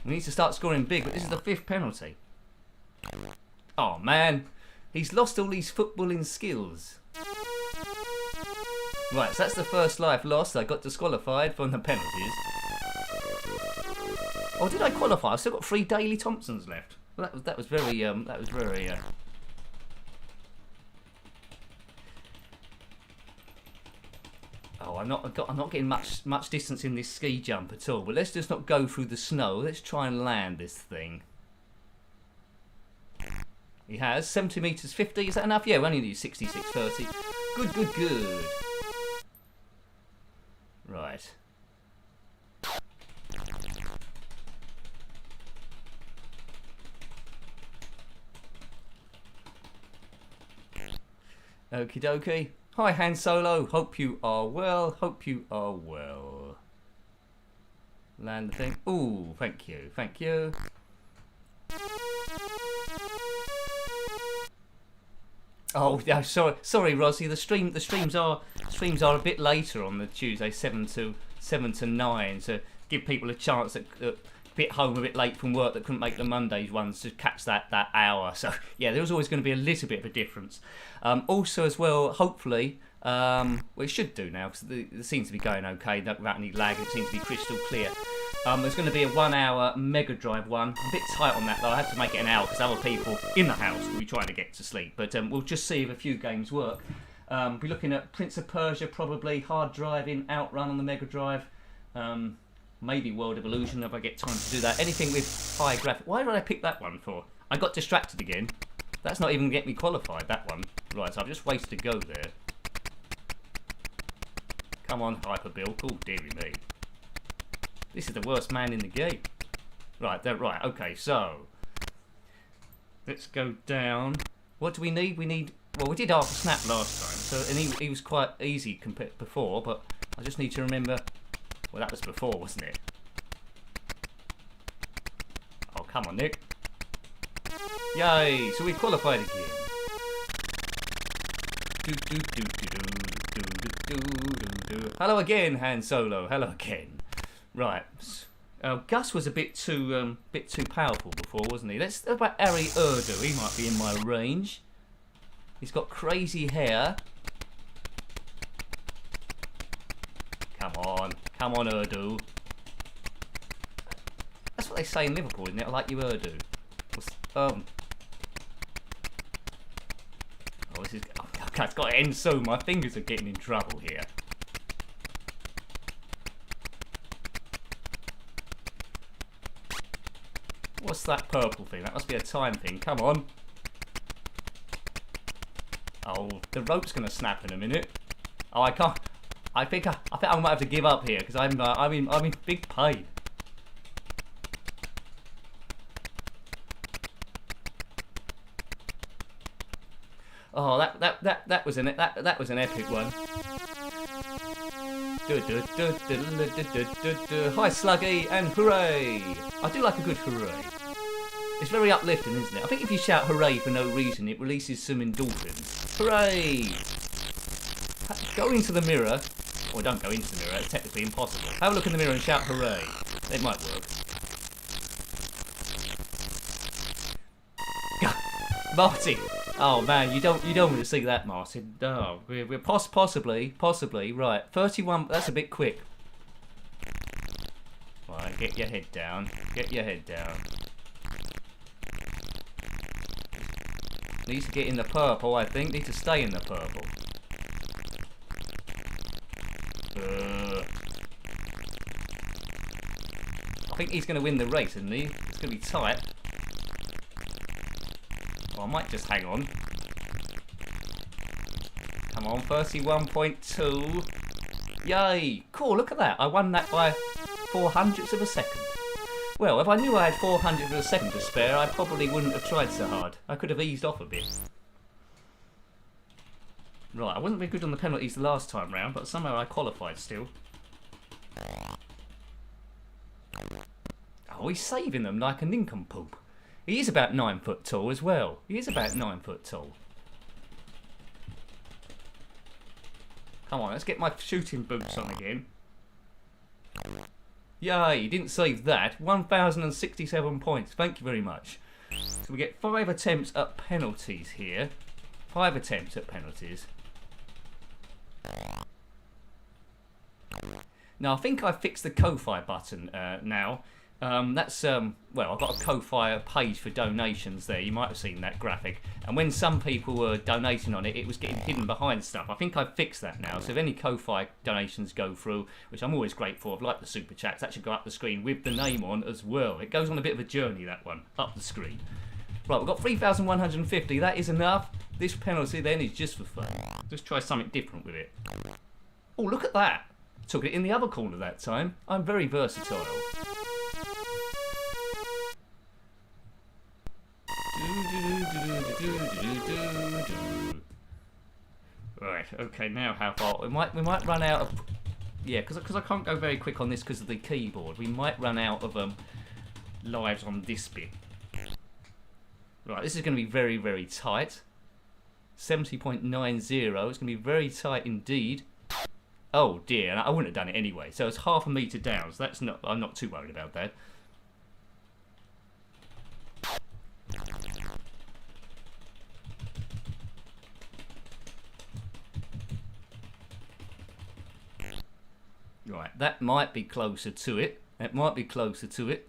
We need to start scoring big, but this is the 5th penalty. Oh man, he's lost all these footballing skills. Right, so that's the first life lost. I got disqualified from the penalties. Oh, did I qualify? I've still got 3 Daley Thompsons left. Well, that was very. Oh, I'm not getting much distance in this ski jump at all. But let's just not go through the snow. Let's try and land this thing. He has 70 meters 50. Is that enough? Yeah, we only need 66.30. Good. Right. Okie dokie. Hi Han Solo. Hope you are well. Land the thing. Ooh, thank you. Oh, yeah, sorry, Rossi. The streams are a bit later on the Tuesday, 7 to 9, to give people a chance that bit home a bit late from work that couldn't make the Mondays ones to catch that hour. So yeah, there was always going to be a little bit of a difference. Also, as well, hopefully, well, it should do now because it seems to be going okay without any lag. It seems to be crystal clear. There's going to be a 1 hour Mega Drive one. I'm a bit tight on that though. I have to make it an hour because other people in the house will be trying to get to sleep. But we'll just see if a few games work. We're looking at Prince of Persia, probably hard driving, Outrun on the Mega Drive. Maybe World of Illusion if I get time to do that. Anything with high graphics. Why did I pick that one for? I got distracted again. That's not even get me qualified, that one. Right, so I've just wasted to go there. Come on, Hyperbill. Oh, dearie me. This is the worst man in the game. Right, okay, so. Let's go down. What do we need? Well, we did half a snap last time, so and he was quite easy compared before, but I just need to remember. Well, that was before, wasn't it? Oh, come on, Nick. Yay! So we qualified again. Hello again, Han Solo. Hello again. Right. Gus was a bit too powerful before, wasn't he? Let's talk about Harry Urdu. He might be in my range. He's got crazy hair. Come on, Urdu. That's what they say in Liverpool, isn't it? I like you, Urdu. Oh, this is. Oh, okay, it's got to end soon. My fingers are getting in trouble here. What's that purple thing? That must be a time thing. Come on. Oh, the rope's gonna snap in a minute. Oh, I can't. I think I might have to give up here because I'm in big pain. Oh, that was an epic one. Hi Sluggy and hooray! I do like a good hooray. It's very uplifting, isn't it? I think if you shout hooray for no reason, it releases some endorphins. Hooray! Go into the mirror. Or don't go into the mirror, it's technically impossible. Have a look in the mirror and shout hooray. It might work. Martin! Oh man, you don't want to see that, Martin. No, we're possibly, right. 31, that's a bit quick. Right, get your head down. Needs to get in the purple, I think. Needs to stay in the purple. I think he's going to win the race, isn't he? It's going to be tight. Oh, I might just hang on. Come on, 31.2. Yay! Cool, look at that. I won that by 0.04 of a second. Well, if I knew I had 0.04 of a second to spare, I probably wouldn't have tried so hard. I could have eased off a bit. Right, I wasn't very good on the penalties the last time round, but somehow I qualified still. Oh, he's saving them like a nincompoop. He is about 9 foot tall as well. He is about 9 foot tall. Come on, let's get my shooting boots on again. Yay, didn't save that. 1,067 points. Thank you very much. So we get 5 attempts at penalties here. 5 attempts at penalties. Now, I think I fixed the Ko-Fi button now. That's, well, I've got a Ko-Fi page for donations there. You might have seen that graphic. And when some people were donating on it, it was getting hidden behind stuff. I think I've fixed that now. So if any Ko-Fi donations go through, which I'm always grateful of, like the Super Chats, that should go up the screen with the name on as well. It goes on a bit of a journey, that one, up the screen. Right, we've got 3,150. That is enough. This penalty then is just for fun. Just try something different with it. Oh, look at that. Took it in the other corner that time. I'm very versatile. Right, okay, now how far? We might run out of... Yeah, because I can't go very quick on this because of the keyboard. We might run out of lives on this bit. Right, this is going to be very, very tight. 70.90. It's going to be very tight indeed. Oh dear, I wouldn't have done it anyway. So it's half a metre down, so that's not... I'm not too worried about that. Right, that might be closer to it. That might be closer to it.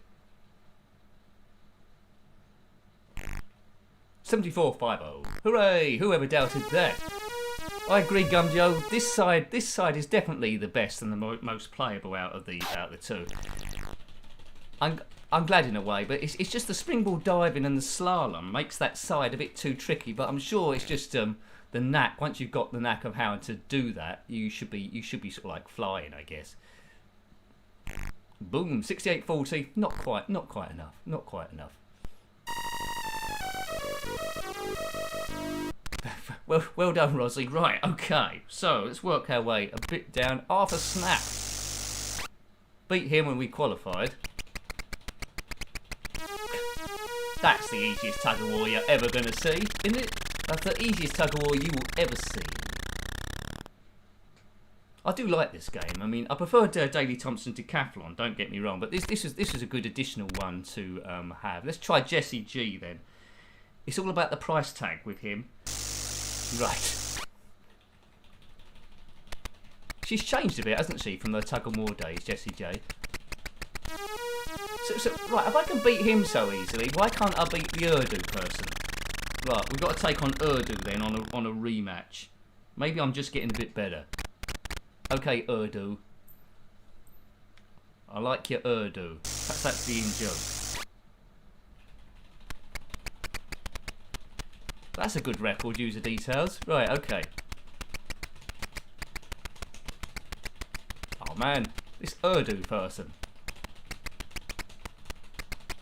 74.50. Hooray! Whoever doubted that? I agree, Gumjo. This side is definitely the best and the most playable out of the two. I'm glad in a way, but it's just the springboard diving and the slalom makes that side a bit too tricky. But I'm sure it's just the knack. Once you've got the knack of how to do that, you should be sort of like flying, I guess. Boom, 68.40. Not quite enough. Not quite enough. Well done, Rosie. Right, okay. So let's work our way a bit down. Arthur Snap. Beat him when we qualified. That's the easiest tug of war you're ever going to see, isn't it? That's the easiest tug of war you will ever see. I do like this game. I mean, I preferred Daley Thompson Decathlon, don't get me wrong, but this is a good additional one to have. Let's try Jesse G then. It's all about the price tag with him. Right. She's changed a bit, hasn't she, from the tug of war days, Jessie J? So, right, if I can beat him so easily, why can't I beat the Urdu person? Right, we've got to take on Urdu then on a rematch. Maybe I'm just getting a bit better. Okay, Urdu. I like your Urdu. Perhaps that's the in-joke. That's a good record, user details. Right, okay. Oh man, this Urdu person.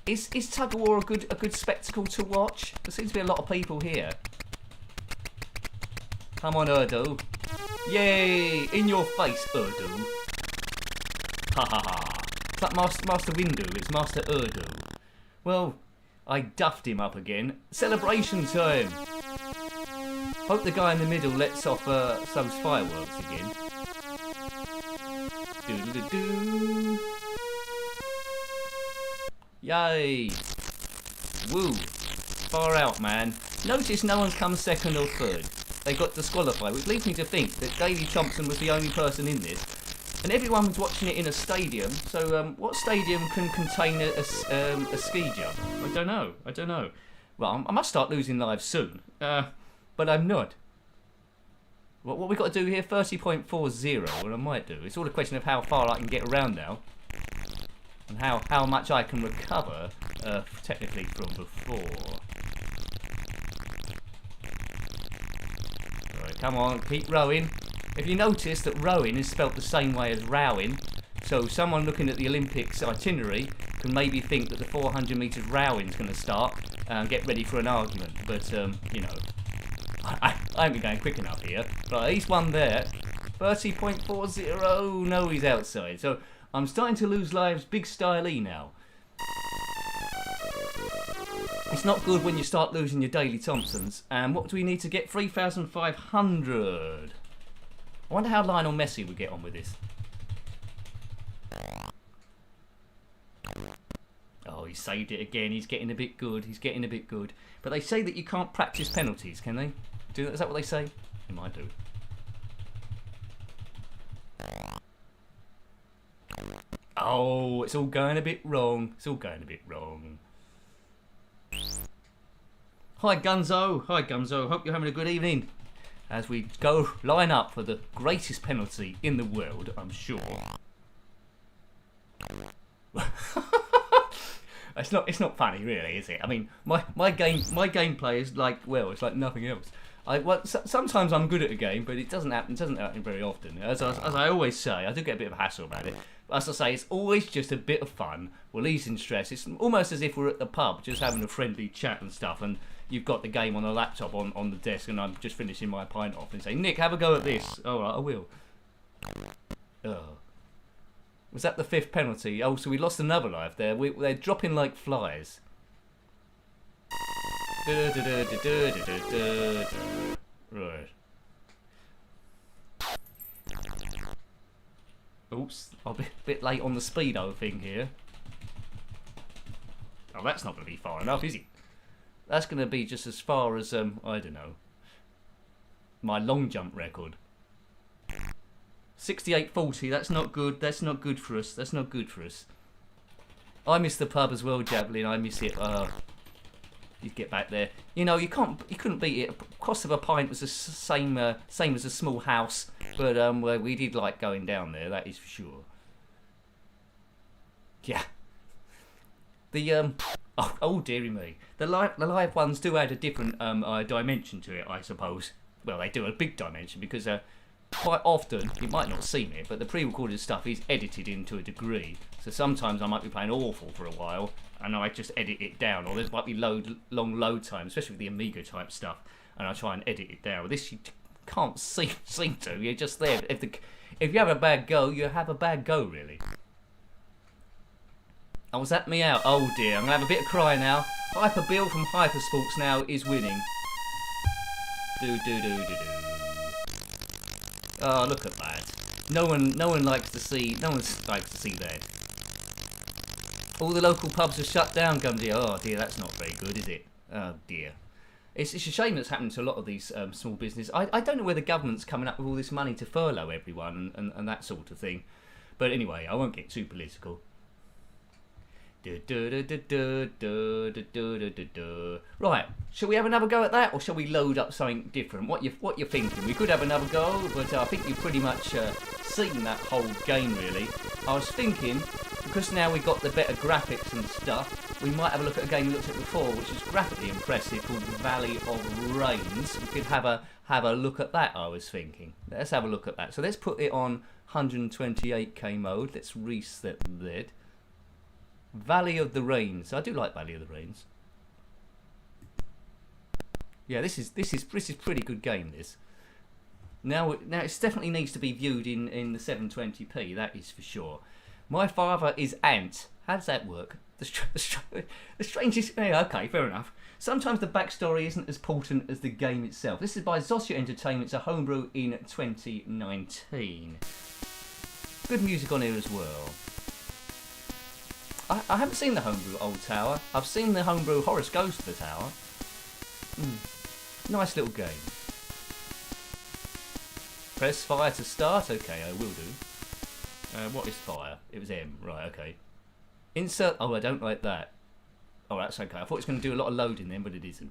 Is tug of war a good spectacle to watch? There seems to be a lot of people here. Come on, Urdu. Yay! In your face, Urdu. Ha ha ha. It's like Master Windu, it's Master Urdu. Well, I duffed him up again. Celebration time! Hope the guy in the middle lets off some fireworks again. Doo-doo-doo-doo. Yay! Woo! Far out, man. Notice no one comes second or third. They got disqualified, which leads me to think that Daley Thompson was the only person in this. And everyone was watching it in a stadium, so what stadium can contain a ski jump? I don't know. Well, I must start losing lives soon, but I'm not. What we got to do here? 30.40, what I might do. It's all a question of how far I can get around now. And how much I can recover, technically, from before. Right, come on, keep rowing. If you notice that rowing is spelt the same way as rowing, so someone looking at the Olympics itinerary can maybe think that the 400 metres rowing is going to start and get ready for an argument. But, you know, I ain't been going quick enough here. Right, he's won there. 30.40. No, he's outside. So I'm starting to lose lives big style-y now. It's not good when you start losing your Daley Thompsons. And what do we need to get? 3,500. I wonder how Lionel Messi would get on with this. Oh, he saved it again. He's getting a bit good. He's getting a bit good. But they say that you can't practice penalties, can they? Is that what they say? They might do. Oh, it's all going a bit wrong. It's all going a bit wrong. Hi, Gunzo. Hi, Gunzo. Hope you're having a good evening. As we go line up for the greatest penalty in the world, I'm sure. It's not funny, really, is it? I mean, my gameplay is like, well, it's like nothing else. Sometimes I'm good at a game, but it doesn't happen very often. As I always say, I do get a bit of a hassle about it. But as I say, it's always just a bit of fun. We're easing stress. It's almost as if we're at the pub, just having a friendly chat and stuff, and you've got the game on the laptop on the desk, and I'm just finishing my pint off and say, Nick, have a go at this. All right, I will. Oh. Was that the 5th penalty? Oh, so we lost another life there. They're dropping like flies. Right. Oops, I'm a bit late on the speedo thing here. Oh, that's not going to be far enough, is it? That's going to be just as far as, I don't know, my long jump record. 68.40, that's not good. That's not good for us. That's not good for us. I miss the pub as well, Javelin. I miss it. You'd get back there. You know, you couldn't beat it. The cost of a pint was the same as a small house, but well, we did like going down there. That is for sure. Yeah. The oh dearie me. The live ones do add a different dimension to it, I suppose. Well, they do a big dimension because quite often, you might not see it, but the pre-recorded stuff is edited into a degree. So sometimes I might be playing awful for a while, and I just edit it down, or there might be long load time, especially with the Amiga type stuff, and I try and edit it down. This you can't seem to. You're just there. If you have a bad go, you have a bad go, really. Oh, was that me out? Oh dear, I'm gonna have a bit of cry now. Hyper Bill from Hypersports now is winning. Do. Oh, look at that. No one likes to see that. All the local pubs are shut down, Gumsy. Oh dear, that's not very good, is it? Oh dear. It's a shame that's happened to a lot of these small businesses. I don't know where the government's coming up with all this money to furlough everyone and that sort of thing. But anyway, I won't get too political. Right, shall we have another go at that, or shall we load up something different? What you thinking? We could have another go, but I think you've pretty much seen that whole game, really. I was thinking, because now we've got the better graphics and stuff, we might have a look at a game we looked at before, which is graphically impressive, called Valley of Rains. We could have a look at that, I was thinking. Let's have a look at that. So let's put it on 128k mode. Let's reset that. Valley of the Rains. I do like Valley of the Rains. Yeah, this is pretty good game. This now it definitely needs to be viewed in the 720p. That is for sure. My father is Ant. How does that work? The strangest. Yeah, okay, fair enough. Sometimes the backstory isn't as important as the game itself. This is by Zosia Entertainment. It's a homebrew in 2019. Good music on here as well. I haven't seen the homebrew Old Tower. I've seen the homebrew Horace Goes to the Tower. Nice little game. Press fire to start. Okay, I will do. What is fire? It was M. Right, okay. Insert. Oh, I don't like that. Oh, that's okay. I thought it was going to do a lot of loading then, but it isn't.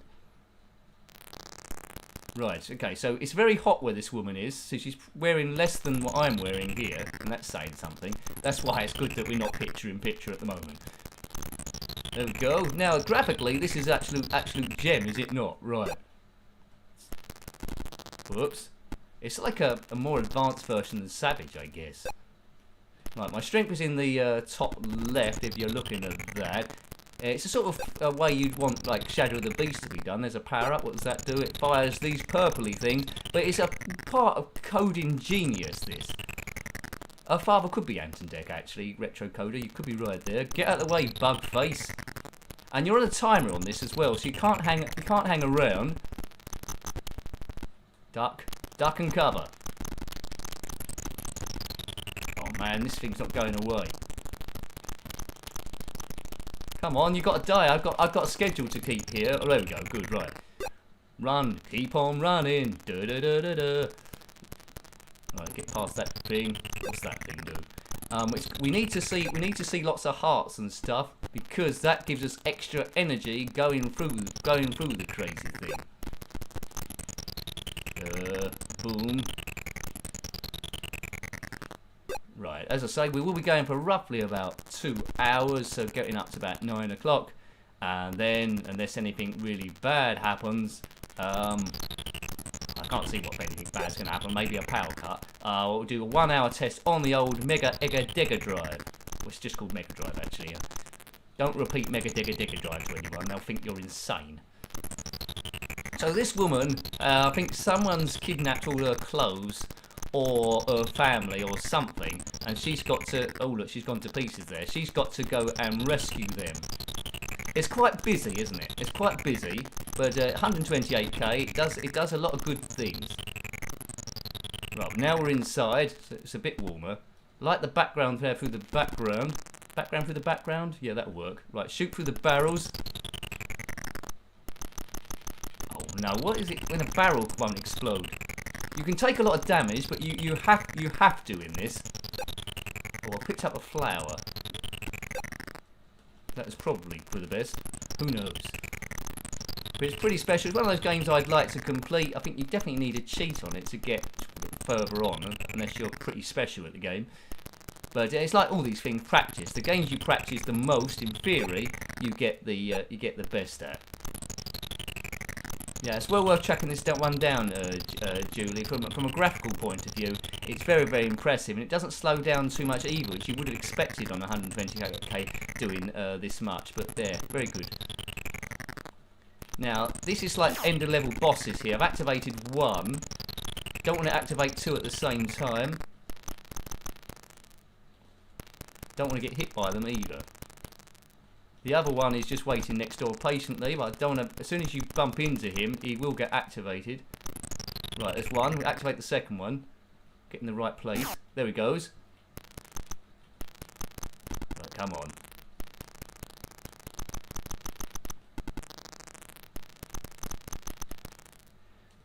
Right, okay, so it's very hot where this woman is, so she's wearing less than what I'm wearing here, and that's saying something. That's why it's good that we're not picture in picture at the moment. There we go. Now, graphically, this is absolute gem, is it not? Right. Whoops. It's like a more advanced version than Savage, I guess. Right, my strength is in the top left, if you're looking at that. It's a sort of a way you'd want, like, Shadow of the Beast to be done. There's a power-up. What does that do? It fires these purpley things. But it's a part of coding genius, this. Her father could be Ant and Dec, actually, Retro Coder. You could be right there. Get out of the way, bug face. And you're on a timer on this as well, so you can't hang around. Duck and cover. Oh man, this thing's not going away. Come on, you got to die. I've got a schedule to keep here. Oh, there we go. Good, right. Run, keep on running. Da da da da da. Right, get past that thing. What's that thing do? We need to see lots of hearts and stuff because that gives us extra energy going through the crazy thing. Boom. Right, as I say, we will be going for roughly about 2 hours, so getting up to about 9 o'clock, and then, unless anything really bad happens, I can't see what anything bad's going to happen, maybe a power cut, we'll do a 1 hour test on the old Mega Digger Drive, which is just called Mega Drive actually. Don't repeat Mega Digger Drive to anyone, they'll think you're insane. So this woman, I think someone's kidnapped all her clothes, or her family, or something, and she's got to, oh look, she's gone to pieces there, she's got to go and rescue them. It's quite busy, isn't it? It's quite busy, but 128k, it does a lot of good things. Right, now we're inside, so it's a bit warmer. Like the background there through the background. Background through the background? Yeah, that'll work. Right, shoot through the barrels. Oh no, what is it when a barrel won't explode? You can take a lot of damage, but you have to in this. Oh, I picked up a flower. That was probably for the best. Who knows? But it's pretty special. It's one of those games I'd like to complete. I think you definitely need a cheat on it to get further on, unless you're pretty special at the game. But it's like all these things, practice. The games you practice the most, in theory, you get the best at. Yeah, it's well worth tracking this one down, Julie. From a graphical point of view, it's very, very impressive, and it doesn't slow down too much either, which you would have expected on 120k doing this much. But there, very good. Now, this is like end of level bosses here. I've activated one. Don't want to activate two at the same time. Don't want to get hit by them either. The other one is just waiting next door patiently, but I don't want to, as soon as you bump into him, he will get activated. Right, there's one. We'll activate the second one. Get in the right place. There he goes. Right, come on.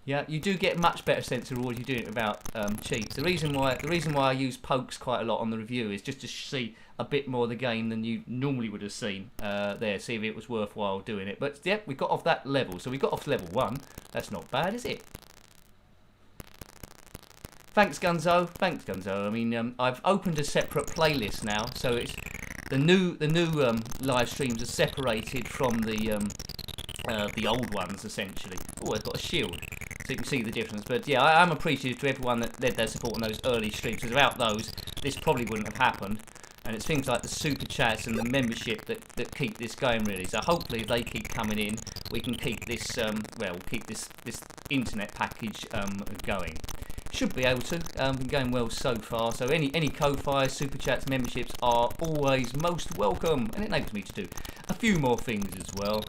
Yeah, you do get much better sense of reward. You do it without cheats. The reason why I use pokes quite a lot on the review is just to see a bit more of the game than you normally would have seen there. See if it was worthwhile doing it. But yeah, we got off that level. So we got off level 1. That's not bad, is it? Thanks, Gunzo. Thanks, Gunzo. I mean, I've opened a separate playlist now, so it's the new live streams are separated from the old ones essentially. Oh, I've got a shield. So you can see the difference. But yeah, I'm appreciative to everyone that led their support on those early streams, because without those, this probably wouldn't have happened. And it's things like the super chats and the membership that keep this going, really. So hopefully, if they keep coming in, we can keep this keep this internet package going. Should be able to. Been going well so far. So any Ko-Fi, super chats, memberships are always most welcome, and it enables me to do a few more things as well.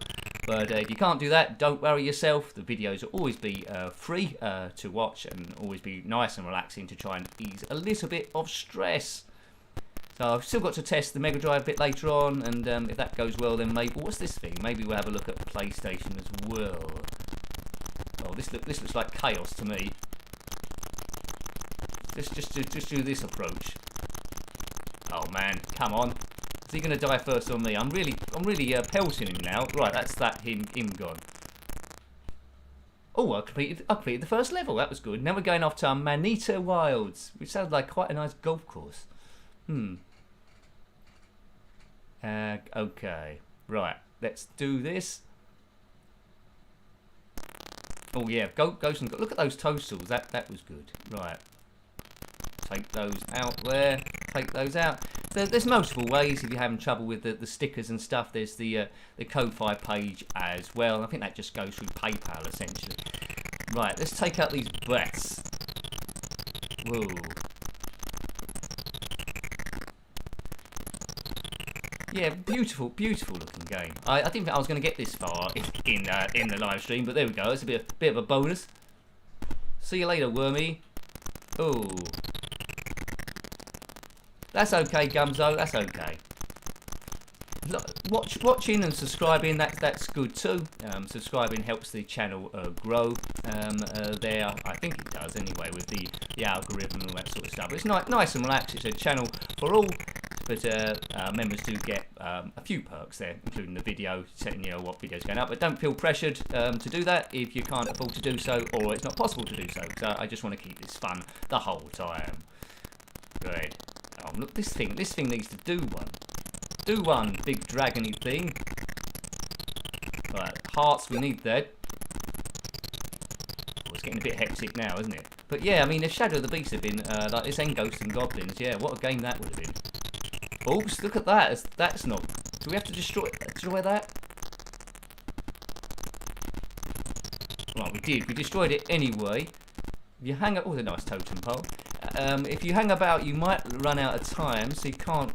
But if you can't do that, don't worry yourself. The videos will always be free to watch, and always be nice and relaxing to try and ease a little bit of stress. So I've still got to test the Mega Drive a bit later on, and if that goes well, then maybe, what's this thing? Maybe we'll have a look at PlayStation as well. Oh, this looks like chaos to me. Let's just do this approach. Oh man, come on. Is he going to die first on me? I'm really pelting him now. Right, that's him gone. Oh, I completed the first level. That was good. Now we're going off to Manita Wilds, which sounds like quite a nice golf course. Okay. Right, let's do this. Oh yeah, Ghost and look at those toastals. That was good. Right. Take those out there. Take those out. There's multiple ways if you're having trouble with the stickers and stuff. There's the Ko-Fi page as well. I think that just goes through PayPal essentially. Right, let's take out these bats. Whoa. Yeah, beautiful, beautiful looking game. I didn't think I was going to get this far in the live stream, but there we go. It's a bit of a bonus. See you later, Wormy. Oh, that's okay, Gumzo. That's okay. Watching and subscribing, that's good too. Subscribing helps the channel grow. There, I think it does anyway, with the algorithm and all that sort of stuff. It's nice and relaxed. It's a channel for all, but members do get a few perks there, including the video, setting what videos going up. But don't feel pressured to do that if you can't afford to do so, or it's not possible to do so. So I just want to keep this fun the whole time. Right. Oh, look, this thing needs to do one. Do one big dragony thing. Right, hearts, we need that. Oh, it's getting a bit hectic now, isn't it? But yeah, I mean, if Shadow of the Beast had been like this, and Ghosts and Goblins, yeah, what a game that would have been. Oops, look at that. That's not. Do we have to destroy that? Right, we did. We destroyed it anyway. If you hang up, oh, a nice totem pole. If you hang about, you might run out of time, so you can't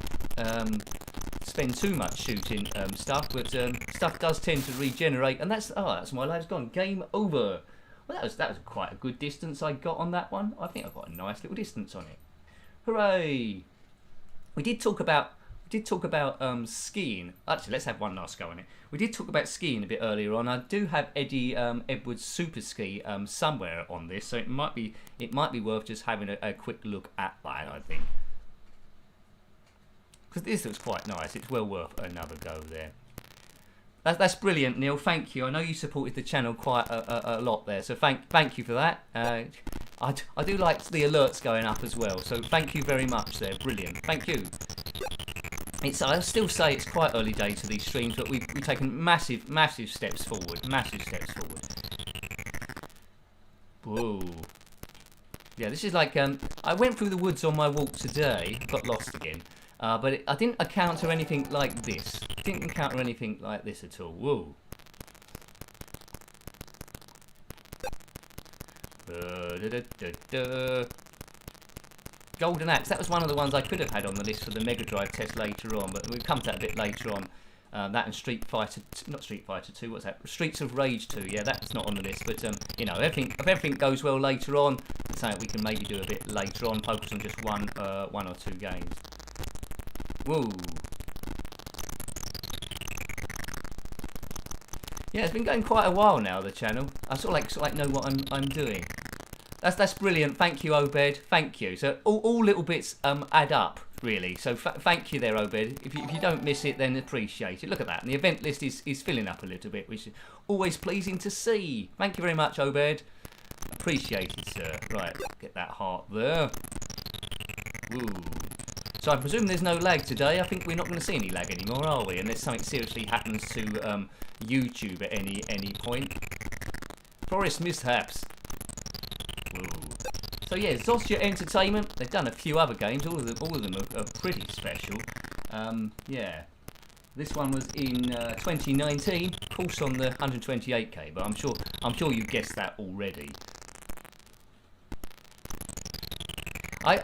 spend too much shooting stuff. But stuff does tend to regenerate, and that's my life's gone. Game over. Well, that was quite a good distance I got on that one. I think I got a nice little distance on it. Hooray! We did talk about skiing. Actually, let's have one last go on it. We did talk about skiing a bit earlier on. I do have Eddie Edwards Super Ski somewhere on this, so it might be worth just having a quick look at that, I think, because this looks quite nice. It's well worth another go there. That's brilliant, Neil. Thank you. I know you supported the channel quite a lot there, so thank you for that. I do like the alerts going up as well, so thank you very much there. Brilliant. Thank you. I still say it's quite early days to these streams, but we've taken massive steps forward. Massive steps forward. Whoa. Yeah, this is like I went through the woods on my walk today, got lost again, but I didn't encounter anything like this. Didn't encounter anything like this at all. Whoa. Golden Axe, that was one of the ones I could have had on the list for the Mega Drive test later on, but we'll come to that a bit later on. That and Street Fighter, not Street Fighter 2, what's that? Streets of Rage 2, yeah, that's not on the list, but you know, if everything goes well later on, it's something we can maybe do a bit later on, focus on just one or two games. Whoa. Yeah, it's been going quite a while now, the channel. I sort of like know what I'm doing. That's brilliant. Thank you, Obed. Thank you. So all little bits add up, really. So thank you there, Obed. If you don't miss it, then appreciate it. Look at that. And the event list is filling up a little bit, which is always pleasing to see. Thank you very much, Obed. Appreciate it, sir. Right, get that heart there. Ooh. So I presume there's no lag today. I think we're not going to see any lag anymore, are we? Unless something seriously happens to YouTube at any point. Forest mishaps. Ooh. So yeah, Zostia Entertainment. They've done a few other games. All of them are pretty special. Yeah, this one was in 2019, of course on the 128K. But I'm sure you guessed that already.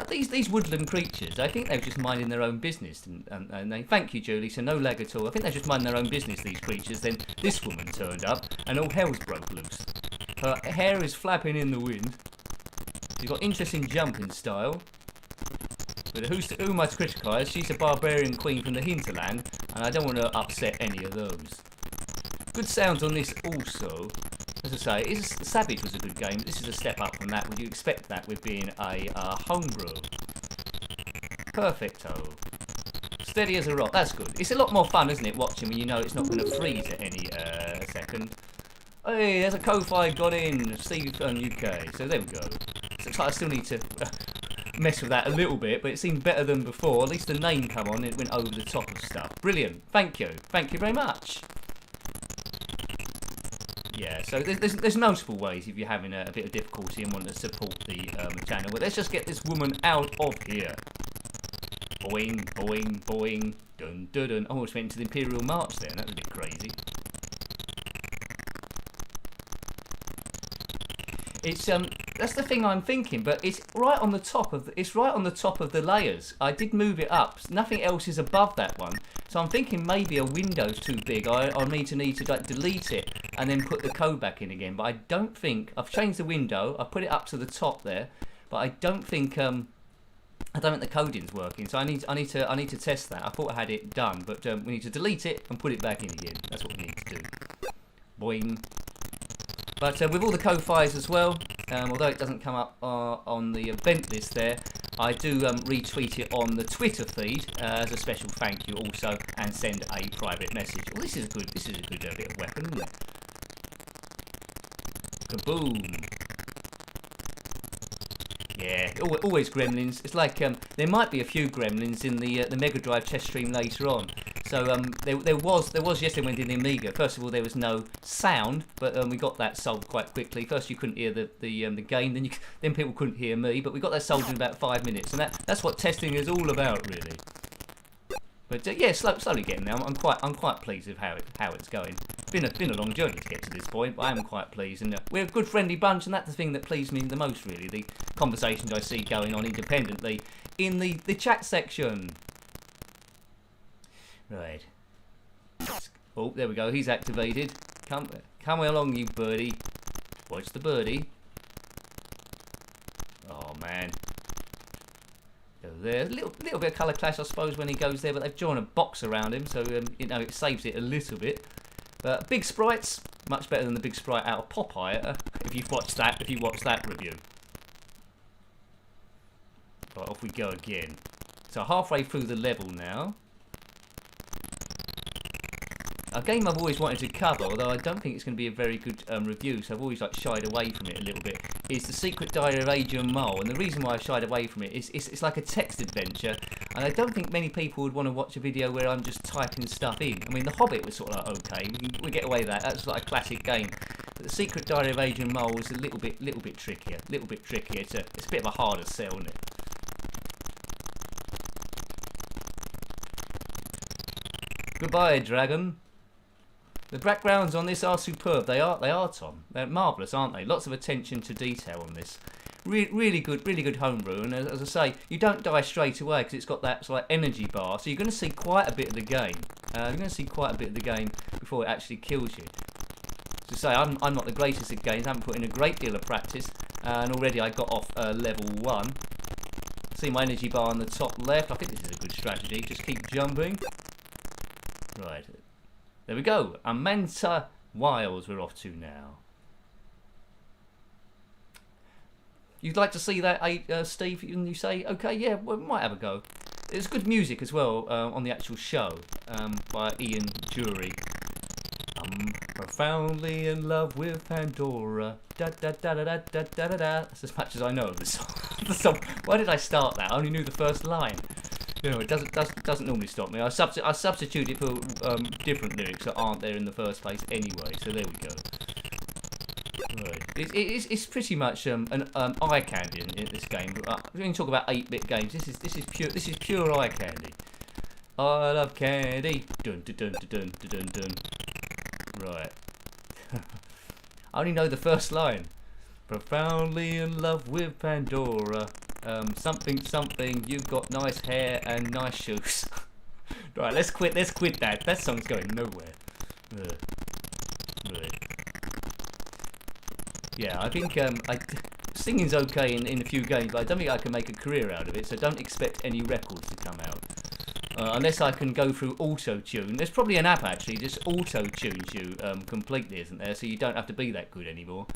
These woodland creatures, I think they're just minding their own business, and they thank you, Julie. So no lag at all. I think they're just minding their own business. These creatures. Then this woman turned up, and all hell's broke loose. Her hair is flapping in the wind. She's got interesting jumping style. But who am I to criticise? She's a barbarian queen from the hinterland, and I don't want to upset any of those. Good sounds on this also. As I say, Savage was a good game. This is a step up from that. Would you expect that with being a homebrew? Perfecto. Steady as a rock. That's good. It's a lot more fun, isn't it, watching when you know it's not going to freeze at any second. Hey, there's a Ko-Fi got in. Steve on UK. So there we go. Looks like I still need to mess with that a little bit, but it seemed better than before. At least the name come on. It went over the top of stuff. Brilliant. Thank you. Thank you very much. Yeah, so there's multiple ways if you're having a bit of difficulty and want to support the channel. But let's just get this woman out of here. Boing, boing, boing, dun, dun, dun. Oh, it's went into the Imperial March there. That was a bit crazy. It's that's the thing I'm thinking, but it's right on the top of the layers. I did move it up. Nothing else is above that one, so So I'm thinking maybe a window's too big. I'll need to like delete it and then put the code back in again. But I don't think I've changed the window. I put it up to the top there, but I don't think the coding's working. So I need to test that. I thought I had it done, but we need to delete it and put it back in again. That's what we need to do. Boing. But with all the code files as well, although it doesn't come up on the event list there, I do retweet it on the Twitter feed as a special thank you also, and send a private message. Well, this is a good bit of weapon, isn't it? Kaboom! Yeah, always gremlins. It's like there might be a few gremlins in the Mega Drive test stream later on. So there was yesterday when we did the Amiga. First of all, there was no sound, but we got that solved quite quickly. First, you couldn't hear the game, then people couldn't hear me, but we got that solved in about 5 minutes, and that's what testing is all about, really. But yeah, slowly getting there. I'm quite pleased with how it's going. It's been a long journey to get to this point, but I am quite pleased, and we're a good friendly bunch, and that's the thing that pleased me the most, really. The conversations I see going on independently in the chat section. Right. Oh, there we go. He's activated. Come along, you birdie. Watch the birdie. Oh man. Go there. A little bit of colour clash, I suppose, when he goes there, but they've drawn a box around him, so it saves it a little bit. But big sprites, much better than the big sprite out of Popeye. If you watch that review. Right, off we go again. So halfway through the level now. A game I've always wanted to cover, although I don't think it's going to be a very good review, so I've always shied away from it a little bit, is The Secret Diary of Adrian Mole. And the reason why I've shied away from it is it's like a text adventure, and I don't think many people would want to watch a video where I'm just typing stuff in. I mean, The Hobbit was sort of like, okay, we get away with that. That's like a classic game. But The Secret Diary of Adrian Mole is a little bit trickier. It's a bit of a harder sell, isn't it? Goodbye, dragon. The backgrounds on this are superb. They are, Tom. They're marvellous, aren't they? Lots of attention to detail on this. Really good homebrew. And as I say, you don't die straight away because it's got that sort of energy bar. So you're going to see quite a bit of the game. Before it actually kills you. To say, I'm not the greatest at games. I haven't put in a great deal of practice, and already I got off level 1. See my energy bar on the top left. I think this is a good strategy. Just keep jumping. Right. There we go. Amanta Wilds we're off to now. You'd like to see that, Steve? And you say, okay, yeah, we might have a go. There's good music as well on the actual show by Ian Jury. I'm profoundly in love with Pandora. Da da da da da da da da. That's as much as I know of the song. Why did I start that? I only knew the first line. You know, it doesn't normally stop me. I substitute it for different lyrics that aren't there in the first place anyway. So there we go. Right. It's pretty much an eye candy in this game. We can talk about 8-bit games. This is pure eye candy. I love candy. Dun dun dun dun dun dun dun. Right. I only know the first line. Profoundly in love with Pandora. Something, you've got nice hair and nice shoes. Right, let's quit that. That song's going nowhere. Right. Yeah, I think singing's okay in a few games, but I don't think I can make a career out of it, so don't expect any records to come out. Unless I can go through auto-tune. There's probably an app actually, just auto-tunes you completely, isn't there? So you don't have to be that good anymore.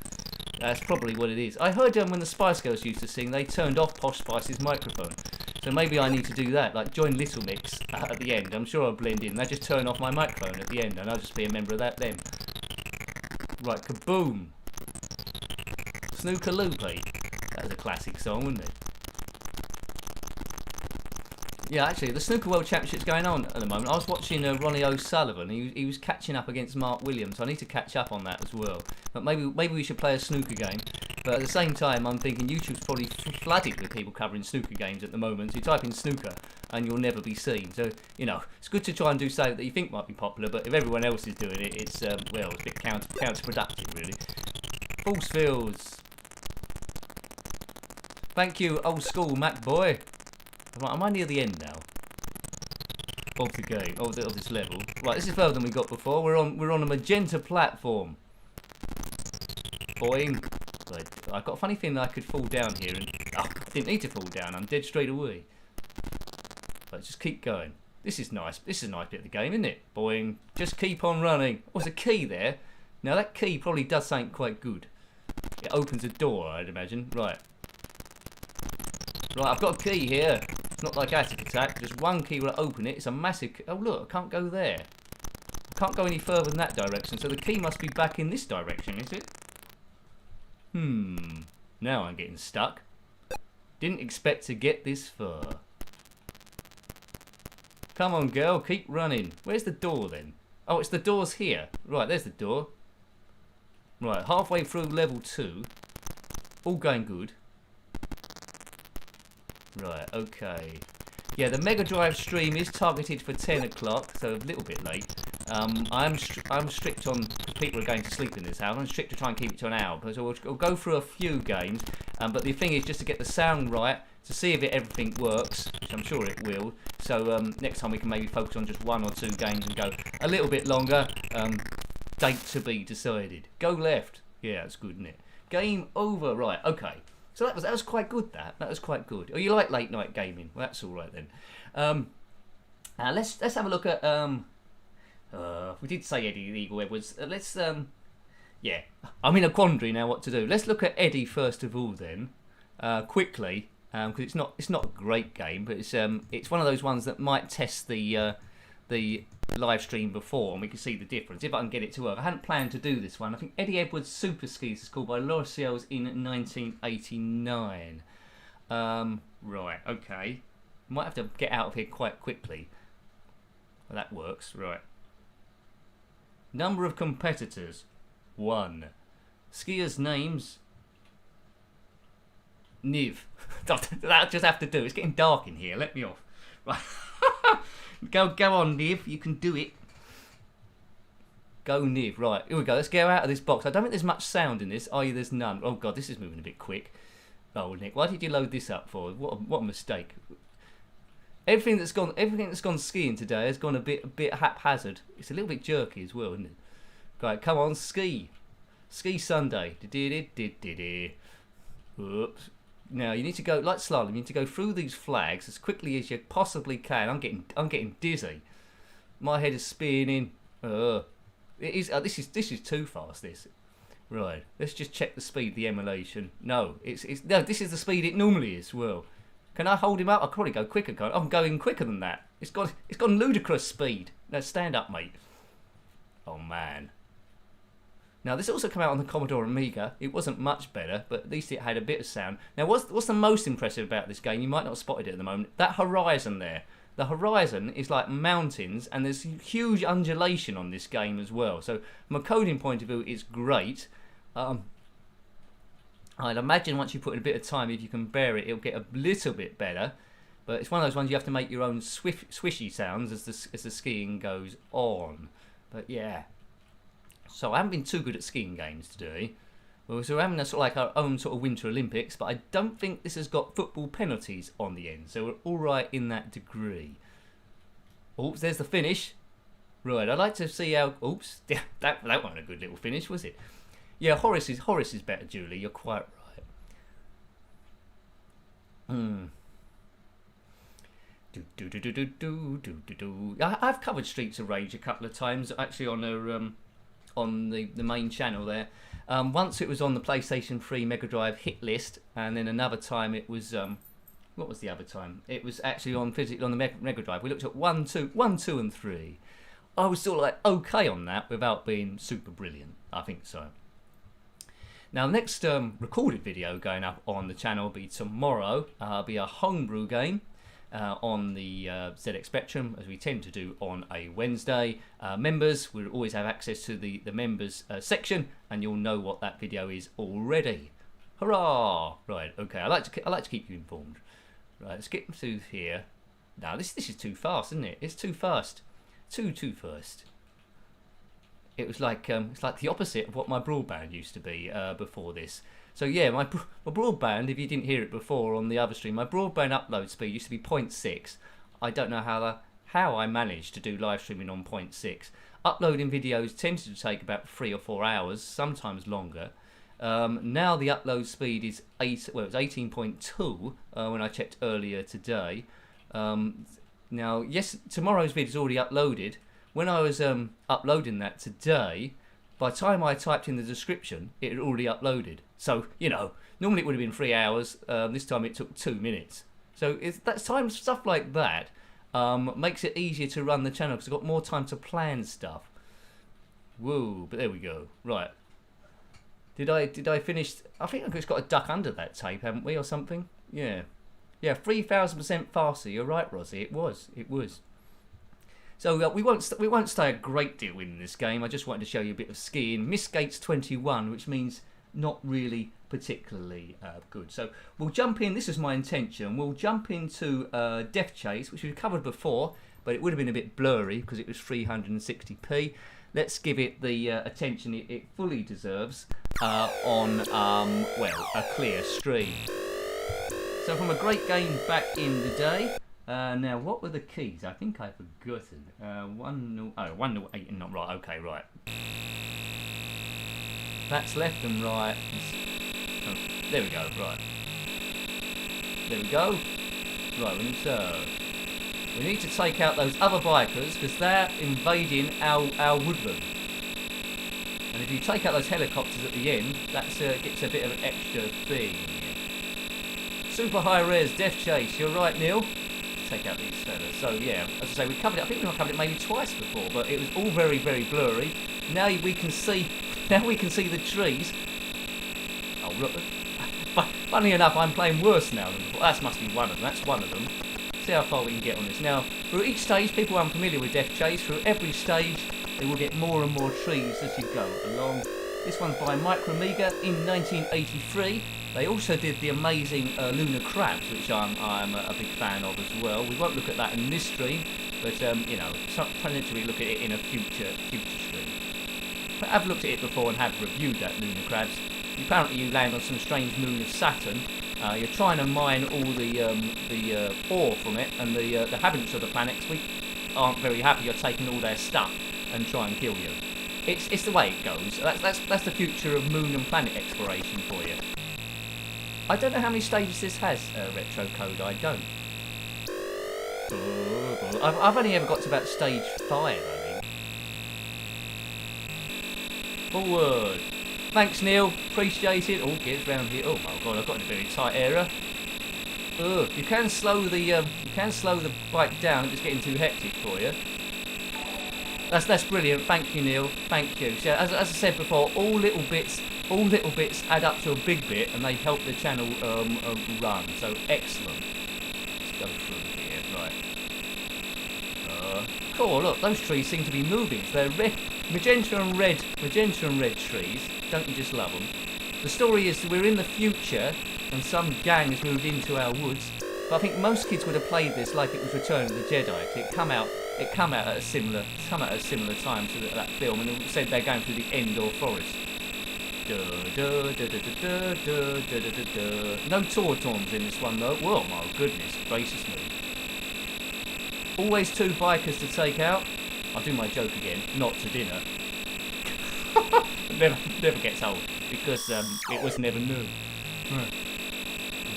That's probably what it is. I heard when the Spice Girls used to sing, they turned off Posh Spice's microphone. So maybe I need to do that, like join Little Mix at the end. I'm sure I'll blend in. They just turn off my microphone at the end, and I'll just be a member of that then. Right, kaboom. Snooker Loopy. That was a classic song, wasn't it? Yeah, actually, the Snooker World Championship's going on at the moment. I was watching Ronnie O'Sullivan. He was catching up against Mark Williams. So I need to catch up on that as well. But maybe we should play a snooker game. But at the same time, I'm thinking YouTube's probably flooded with people covering snooker games at the moment. So you type in snooker and you'll never be seen. So, you know, it's good to try and do something that you think might be popular. But if everyone else is doing it, it's, well, it's a bit counterproductive, really. False Fields. Thank you, old school Mac boy. Right, am I near the end now? of the game, of this level. Right, this is further than we got before. We're on a magenta platform. Boing. Right, I've got a funny feeling that I could fall down here, and I didn't need to fall down. I'm dead straight away. Right, just keep going. This is nice. This is a nice bit of the game, isn't it? Boing. Just keep on running. Oh, there's a key there. Now that key probably does something quite good. It opens a door, I'd imagine. Right. Right, I've got a key here. It's not like acid attack. Just one key will open it. It's a massive... Oh, look, I can't go there. I can't go any further in that direction, so the key must be back in this direction, is it? Now I'm getting stuck. Didn't expect to get this far. Come on, girl, keep running. Where's the door, then? Oh, it's the door's here. Right, there's the door. Right, halfway through level 2. All going good. Right, okay. Yeah, the Mega Drive stream is targeted for 10 o'clock, so a little bit late. I'm strict on... People are going to sleep in this house. I'm strict to try and keep it to an hour. So we'll go through a few games. But the thing is just to get the sound right, to see if everything works, which I'm sure it will. So next time we can maybe focus on just 1 or 2 games and go a little bit longer. Date to be decided. Go left. Yeah, that's good, isn't it? Game over. Right, okay. So that was quite good, that was quite good. Oh, you like late night gaming? Well, that's all right then. Let's have a look at... we did say Eddie the Eagle Edwards. Yeah, I'm in a quandary now what to do. Let's look at Eddie first of all then, quickly, because it's not a great game, but it's one of those ones that might test the live stream before, and we can see the difference if I can get it to work. I hadn't planned to do this one. I think Eddie Edwards Super Skis is called by Lorciels in 1989. Right, okay. Might have to get out of here quite quickly. Well, that works, right. Number of competitors, 1. Skiers' names, Niv. That just have to do. It's getting dark in here. Let me off. Right. Go on, Niv. You can do it. Go, Niv. Right, here we go. Let's go out of this box. I don't think there's much sound in this. Oh, there's none. Oh God, this is moving a bit quick. Oh, Nick, why did you load this up for? What a mistake. Everything that's gone skiing today has gone a bit haphazard. It's a little bit jerky as well, isn't it? Right, come on, ski Sunday. Oops. Now you need to go like slalom. You need to go through these flags as quickly as you possibly can. I'm getting dizzy. My head is spinning. It is. This is too fast. This. Right. Let's just check the speed. The emulation. No, no. This is the speed it normally is. Well. Can I hold him up? I'll probably go quicker. I'm going quicker than that. It's got ludicrous speed. Now stand up, mate. Oh man. Now this also came out on the Commodore Amiga. It wasn't much better, but at least it had a bit of sound. Now what's the most impressive about this game? You might not have spotted it at the moment. That horizon there. The horizon is like mountains, and there's huge undulation on this game as well. So from a coding point of view, it's great. I'd imagine once you put in a bit of time, if you can bear it, it'll get a little bit better. But it's one of those ones you have to make your own swishy sounds as the skiing goes on. But yeah. So I haven't been too good at skiing games today. We're having a sort of like our own sort of Winter Olympics, but I don't think this has got football penalties on the end. So we're all right in that degree. Oops, there's the finish. Right, I'd like to see how... Oops, that wasn't a good little finish, was it? Yeah, Horace is better, Julie. You're quite right. I've covered Streets of Rage a couple of times, actually, on the main channel there. Once it was on the PlayStation 3 Mega Drive hit list, and then another time it was what was the other time? It was actually on the Mega Drive. We looked at 1, 2, and 3. I was sort of like okay on that without being super brilliant. I think so. Now, the next recorded video going up on the channel will be tomorrow. It'll be a homebrew game on the ZX Spectrum, as we tend to do on a Wednesday. Members will always have access to the members section, and you'll know what that video is already. Hurrah! Right, okay. I like to keep you informed. Right, let's get through here. Now, this is too fast, isn't it? It's too fast. Too fast. It was like it's like the opposite of what my broadband used to be before this. So yeah, my broadband, if you didn't hear it before on the other stream, my broadband upload speed used to be 0.6. I don't know how I managed to do live streaming on 0.6. Uploading videos tended to take about 3 or 4 hours, sometimes longer. Now the upload speed is it's 18.2 when I checked earlier today. Now, yes, tomorrow's video is already uploaded. When I was uploading that today, by the time I typed in the description, it had already uploaded. So, you know, normally it would have been 3 hours. This time it took 2 minutes. So stuff like that makes it easier to run the channel because I've got more time to plan stuff. Whoa, but there we go. Right. Did I finish? I think I've just got a duck under that tape, haven't we, or something? Yeah. Yeah, 3,000% faster. You're right, Rosie. It was. So we won't stay a great deal in this game. I just wanted to show you a bit of skiing. Miss Gates 21, which means not really particularly good. So we'll jump in. This is my intention. We'll jump into Deathchase, which we've covered before, but it would have been a bit blurry because it was 360p. Let's give it the attention it fully deserves on a clear stream. So from a great game back in the day. Now, what were the keys? I think I've forgotten. 108 and not right. Okay, right. That's left and right. Oh, there we go. Right. There we go. Right. We need to take out those other bikers because they're invading our woodland. And if you take out those helicopters at the end, that gets a bit of an extra thing. Super high res, Deathchase. You're right, Neil. Take out these fellas. So yeah, as I say, we covered it. I think we covered it maybe twice before, but it was all very, very blurry. Now we can see. Now we can see the trees. Oh, look. Funny enough, I'm playing worse now than before. That must be one of them. That's one of them. See how far we can get on this. Now, through each stage, people unfamiliar with Deathchase, through every stage, they will get more and more trees as you go along. This one's by Micromedia in 1983. They also did the amazing Lunar Crabs, which I'm a big fan of as well. We won't look at that in this stream, but you know, potentially look at it in a future stream. But I've looked at it before and have reviewed that Lunar Crabs. Apparently, you land on some strange moon of Saturn. You're trying to mine all the ore from it, and the inhabitants of the planets aren't very happy. You're taking all their stuff and try and kill you. It's the way it goes. That's the future of moon and planet exploration for you. I don't know how many stages this has, Retro Code. I don't. I've only ever got to about stage 5, I think. Forward. Thanks, Neil. Appreciate it. Oh, get round here. Oh my God, I've got in a very tight area. You can slow the bike down. It's getting too hectic for you. That's brilliant. Thank you, Neil. Thank you. So, as I said before, all little bits add up to a big bit, and they help the channel run. So excellent. Let's go through here. Right. Cool. Look, those trees seem to be moving. So they're red, magenta and red trees. Don't you just love them? The story is that we're in the future, and some gang has moved into our woods. But I think most kids would have played this like it was Return of the Jedi. It come out at a similar time to that film, and it said they're going through the Endor forest. No Tautons in this one though. Whoa, my goodness gracious me. Always 2 bikers to take out. I'll do my joke again. Not to dinner. never gets old because it was never new. Right.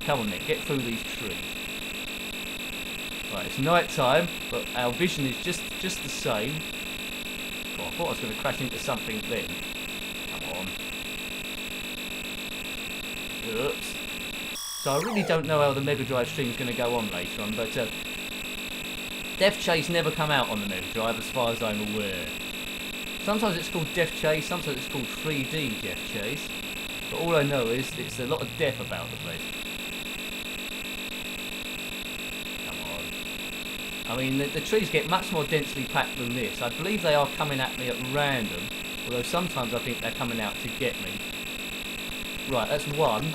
Come on, Nick. Get through these trees. Right, it's night time, but our vision is just the same. Oh, I thought I was going to crash into something then. Come on. Oops. So I really don't know how the Mega Drive stream is going to go on later on, but Deathchase never come out on the Mega Drive as far as I'm aware. Sometimes it's called Deathchase, sometimes it's called 3D Deathchase, but all I know is it's a lot of death about the place. I mean, the trees get much more densely packed than this. I believe they are coming at me at random, although sometimes I think they're coming out to get me. Right, that's one.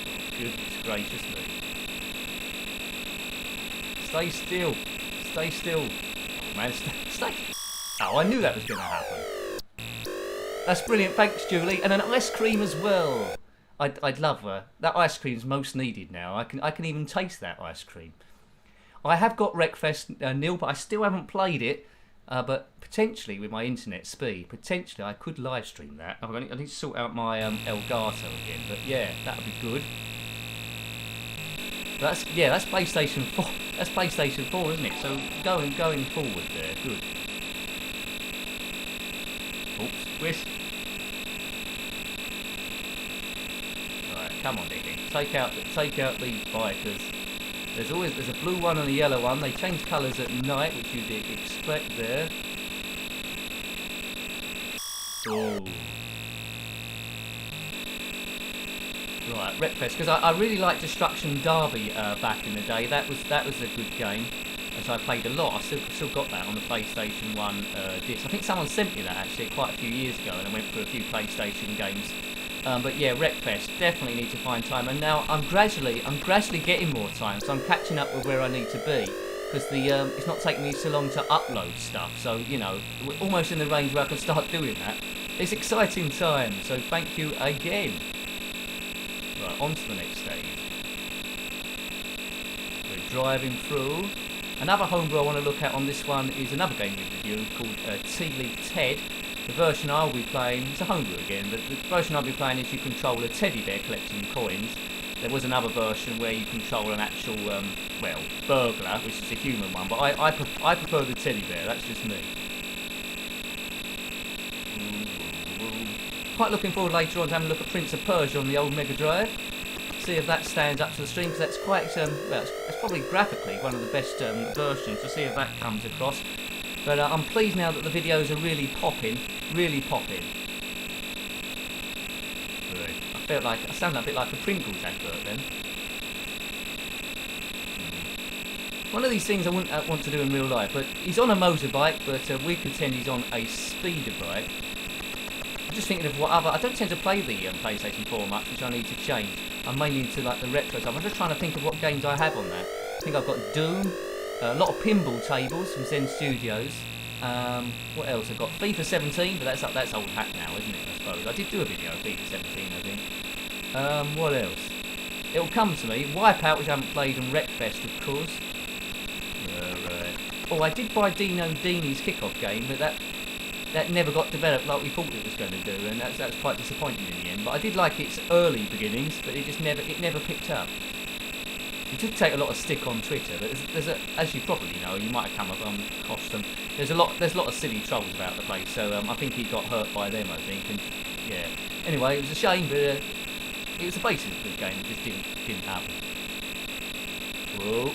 Oh, goodness gracious me. Stay still. Stay still. Oh, man, stay. Oh, I knew that was going to happen. That's brilliant. Thanks, Julie. And an ice cream as well. I'd love that ice cream's most needed now. I can even taste that ice cream. I have got Wreckfest nil, but I still haven't played it. But potentially with my internet speed, potentially I could live stream that. I need to sort out my Elgato again, but yeah, that would be good. That's PlayStation 4. That's PlayStation 4, isn't it? So going forward there, good. Oops, twist. Right, come on, Dickie. Take out these bikers. There's a blue one and a yellow one. They change colours at night, which you'd expect there. Oh. Right, Wreckfest, because I really liked Destruction Derby back in the day. That was a good game, as I played a lot. I still got that on the PlayStation 1 disc. I think someone sent me that actually quite a few years ago, and I went through a few PlayStation games. But yeah, Wreckfest, definitely need to find time. And now I'm gradually getting more time, so I'm catching up with where I need to be. Because it's not taking me so long to upload stuff. So, you know, we're almost in the range where I can start doing that. It's exciting time, so thank you again. Right, on to the next stage. We're driving through. Another homebrew I want to look at on this one is another game we reviewed called Tea Ted. The version I'll be playing, it's a homebrew again, but the version I'll be playing is you control a teddy bear collecting coins. There was another version where you control an actual, burglar, which is a human one, but I prefer the teddy bear, that's just me. Quite looking forward later on to having a look at Prince of Persia on the old Mega Drive. See if that stands up to the stream, because that's quite, it's probably graphically one of the best versions, to see if that comes across. But I'm pleased now that the videos are really popping, really popping. I sound a bit like a Pringles advert then. One of these things I wouldn't want to do in real life, but he's on a motorbike, but we contend he's on a speeder bike. I'm just thinking of what other... I don't tend to play the PlayStation 4 much, which I need to change. I'm mainly into like the retro stuff. I'm just trying to think of what games I have on that. I think I've got Doom, a lot of pinball tables from Zen Studios. What else? I've got FIFA 17, but that's old hat now, isn't it, I suppose. I did do a video of FIFA 17, I think. What else? It'll come to me. Wipeout, which I haven't played, and Wreckfest, of course. Right. Oh, I did buy Dino Dini's kickoff game, but that never got developed like we thought it was going to do, and that's quite disappointing in the end. But I did like its early beginnings, but it never picked up. It did take a lot of stick on Twitter, but as you probably know, you might have come across them. There's a lot of silly trolls about the place, so I think he got hurt by them, I think, and yeah. Anyway, it was a shame, but it was a basically good game. It just didn't happen. Whoa!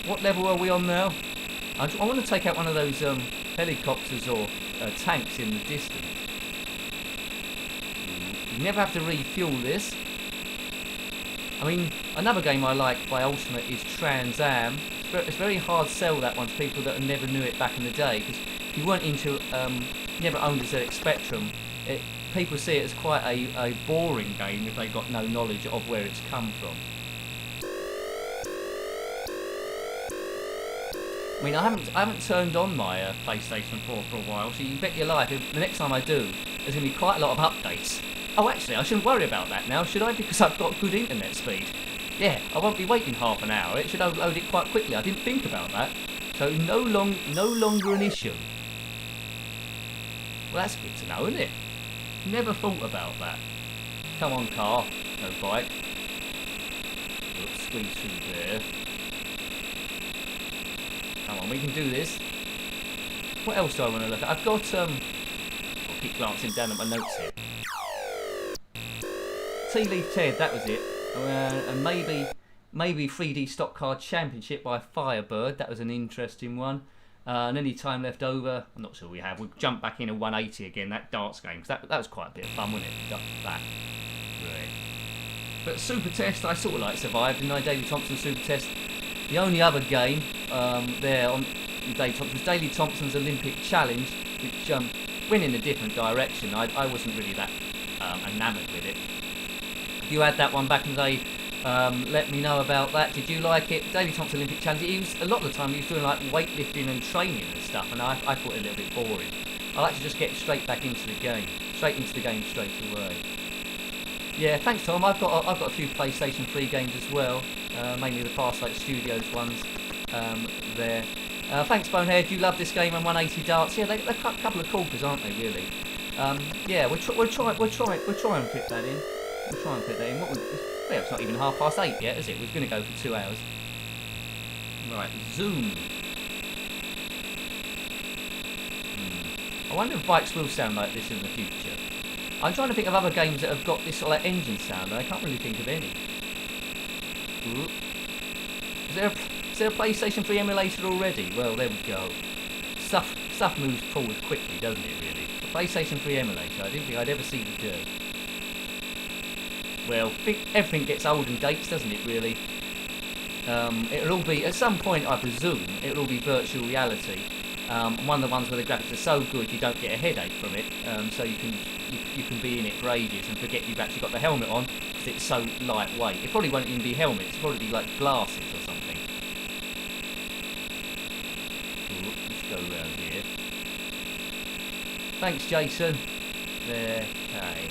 What level are we on now? I want to take out one of those helicopters or tanks in the distance. You never have to refuel this. I mean, another game I like by Ultimate is Trans Am. It's very hard to sell that one to people that never knew it back in the day, because if you weren't into, never owned a ZX Spectrum, people see it as quite a boring game if they've got no knowledge of where it's come from. I mean, I haven't turned on my PlayStation 4 for a while, so you can bet your life the next time I do, there's going to be quite a lot of updates. Oh, actually, I shouldn't worry about that now, should I? Because I've got good internet speed. Yeah, I won't be waiting half an hour. It should load it quite quickly. I didn't think about that. So no longer an issue. Well, that's good to know, isn't it? Never thought about that. Come on, car. No bike. Oops, squeeze through there. Come on, we can do this. What else do I want to look at? I've got, I'll keep glancing down at my notes here. Tea Leaf Ted, that was it. And maybe 3D Stock Car Championship by Firebird. That was an interesting one. And any time left over, I'm not sure we have. We'll jump back in a 180 again, that darts game, because that was quite a bit of fun, wasn't it? That. Right. But Super Test, I sort of like survived, didn't I? Daley Thompson Super Test. The only other game there on Daley Thompson was Daley Thompson's Olympic Challenge, which went in a different direction. I wasn't really that enamoured with it. If you had that one back in the day, let me know about that. Did you like it? Daley Thompson Olympic Challenge, a lot of the time he was doing like weightlifting and training and stuff, and I thought it a little bit boring. I like to just get straight back into the game. Straight away. Yeah, thanks Tom. I've got a few PlayStation 3 games as well. mainly the Farsight Studios ones there. Thanks, Bonehead. You love this game and 180 darts. Yeah, they're a couple of corkers, aren't they? Really. Yeah, we'll try and fit that in. We'll try and fit that in. Well, it's not even 8:30 yet, is it? We're going to go for 2 hours. Right, zoom. I wonder if bikes will sound like this in the future. I'm trying to think of other games that have got this sort of engine sound, and I can't really think of any. Ooh. Is there a PlayStation 3 emulator already? Well, there we go. Stuff moves forward quickly, doesn't it, really? A PlayStation 3 emulator, I didn't think I'd ever see the dirt. Well, everything gets old and dates, doesn't it, really? It'll all be, at some point, I presume, it'll all be virtual reality. One of the ones where the graphics are so good you don't get a headache from it, so you can be in it for ages and forget you've actually got the helmet on because it's so lightweight. It probably won't even be helmets, it'll probably be like glasses or something. Ooh, let's go around here. Thanks, Jason. There, okay.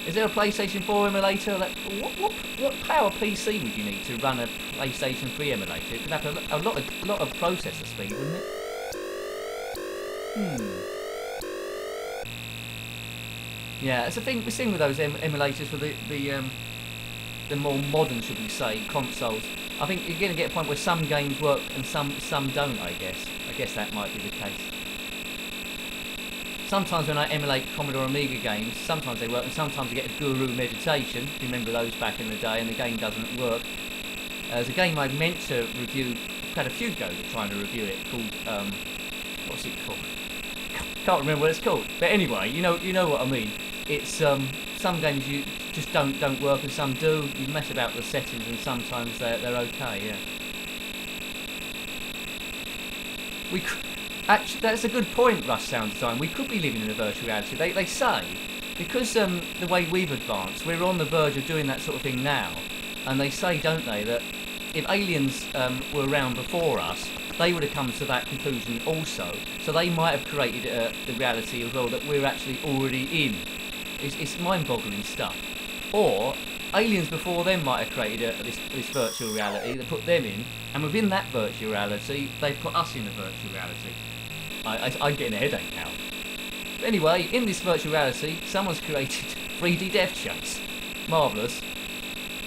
Is there a PlayStation 4 emulator? What power PC would you need to run a PlayStation 3 emulator? It would have a lot of processor speed, wouldn't it? Yeah, it's a thing. We're seeing with those emulators for the more modern, should we say, consoles. I think you're going to get a point where some games work and some don't. I guess that might be the case. Sometimes when I emulate Commodore Amiga games, sometimes they work and sometimes you get a Guru Meditation, if you remember those back in the day, and the game doesn't work. There's a game I meant to review, had a few goes at trying to review it, called, what's it called? Can't remember what it's called. But anyway, you know what I mean. It's, some games you just don't work and some do. You mess about with the settings and sometimes they're okay, yeah. Actually, that's a good point, Rush Sound Design. We could be living in a virtual reality. They say, because the way we've advanced, we're on the verge of doing that sort of thing now. And they say, don't they, that if aliens were around before us, they would have come to that conclusion also. So they might have created the reality as well that we're actually already in. It's mind-boggling stuff. Or aliens before them might have created this virtual reality. They put them in, and within that virtual reality, they put us in a virtual reality. I'm getting a headache now. But anyway, in this virtual reality, someone's created 3D Deathchase. Marvellous.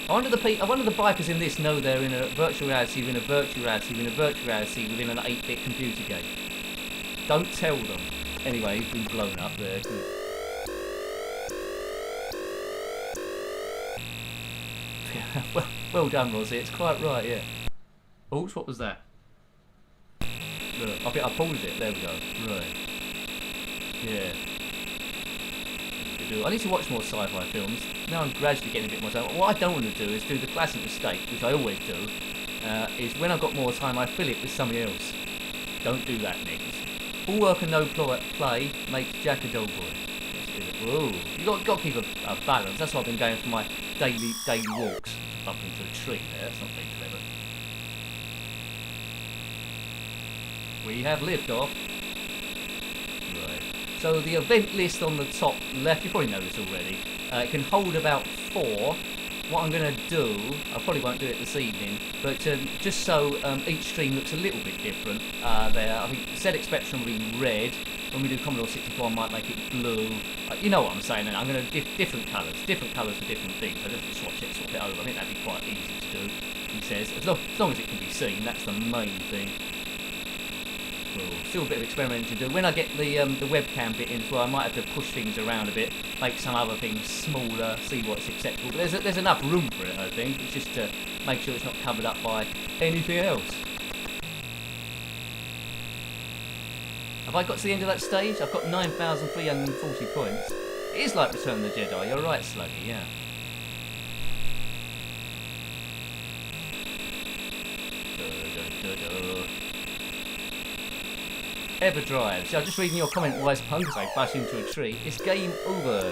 I wonder the bikers in this know they're in a virtual reality within a virtual reality within a virtual reality within an 8-bit computer game. Don't tell them. Anyway, he's been blown up there. Good. well done, Rosie. It's quite right, yeah. Oops, what was that? I think I paused it. There we go. Right. Yeah. I need to watch more sci-fi films. Now I'm gradually getting a bit more time. What I don't want to do is do the classic mistake, which I always do, is when I've got more time I fill it with something else. Don't do that, Nick. All work and no play makes Jack a dull boy. Whoa. You've got to keep a balance. That's why I've been going for my daily walks. Bump into a tree there. That's not very clever. We have liftoff. Right. So the event list on the top left, you probably know this already. It can hold about 4. What I'm going to do, I probably won't do it this evening, but just so each stream looks a little bit different there, I think ZX Spectrum will be red. When we do Commodore 64, I might make it blue. You know what I'm saying, and I'm going to different colours for different things. I just swap it over. I think that'd be quite easy to do, he says. As long as it can be seen, that's the main thing. Cool. Still a bit of experimenting to do. When I get the webcam bit in as well, I might have to push things around a bit, make some other things smaller, see what's acceptable. But there's enough room for it, I think. It's just to make sure it's not covered up by anything else. Have I got to the end of that stage? I've got 9,340 points. It is like Return of the Jedi. You're right, Sluggy, yeah. Everdrive. See, I'm just reading your comment, Wise Punk, as I bash into a tree. It's game over.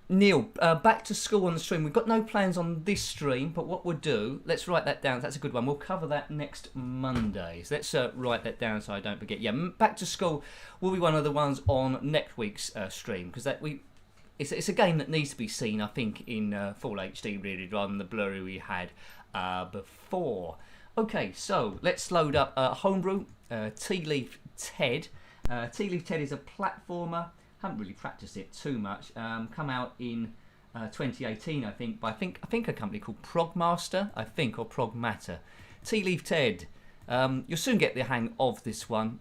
Neil, back to school on the stream. We've got no plans on this stream, but what we'll do, let's write that down. That's a good one. We'll cover that next Monday. So let's write that down so I don't forget. Yeah, back to school will be one of the ones on next week's stream, because it's a game that needs to be seen, I think, in full HD really, rather than the blurry we had before. Okay, so let's load up Homebrew, Tea Leaf Ted. Tea Leaf Ted is a platformer. Haven't really practiced it too much. Come out in 2018, I think, by I think a company called Progmaster, I think, or Progmatter. Tea Leaf Ted. You'll soon get the hang of this one.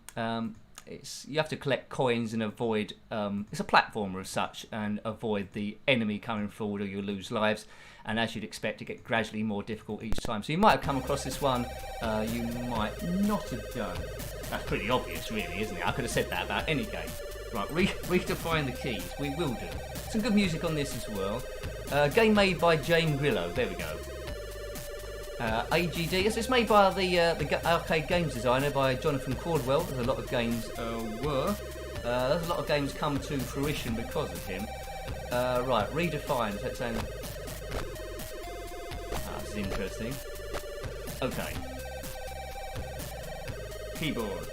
You have to collect coins and avoid. It's a platformer as such, and avoid the enemy coming forward, or you'll lose lives. And as you'd expect, it gets gradually more difficult each time. So you might have come across this one. You might not have done. That's pretty obvious, really, isn't it? I could have said that about any game. Right, redefine the keys. We will do. Some good music on this as well. Game made by James Grillo. There we go. AGD. It's made by the arcade games designer by Jonathan Caldwell. There's a lot of games there's a lot of games come to fruition because of him. Right, redefine. Let's say. This is interesting. Okay. Keyboard.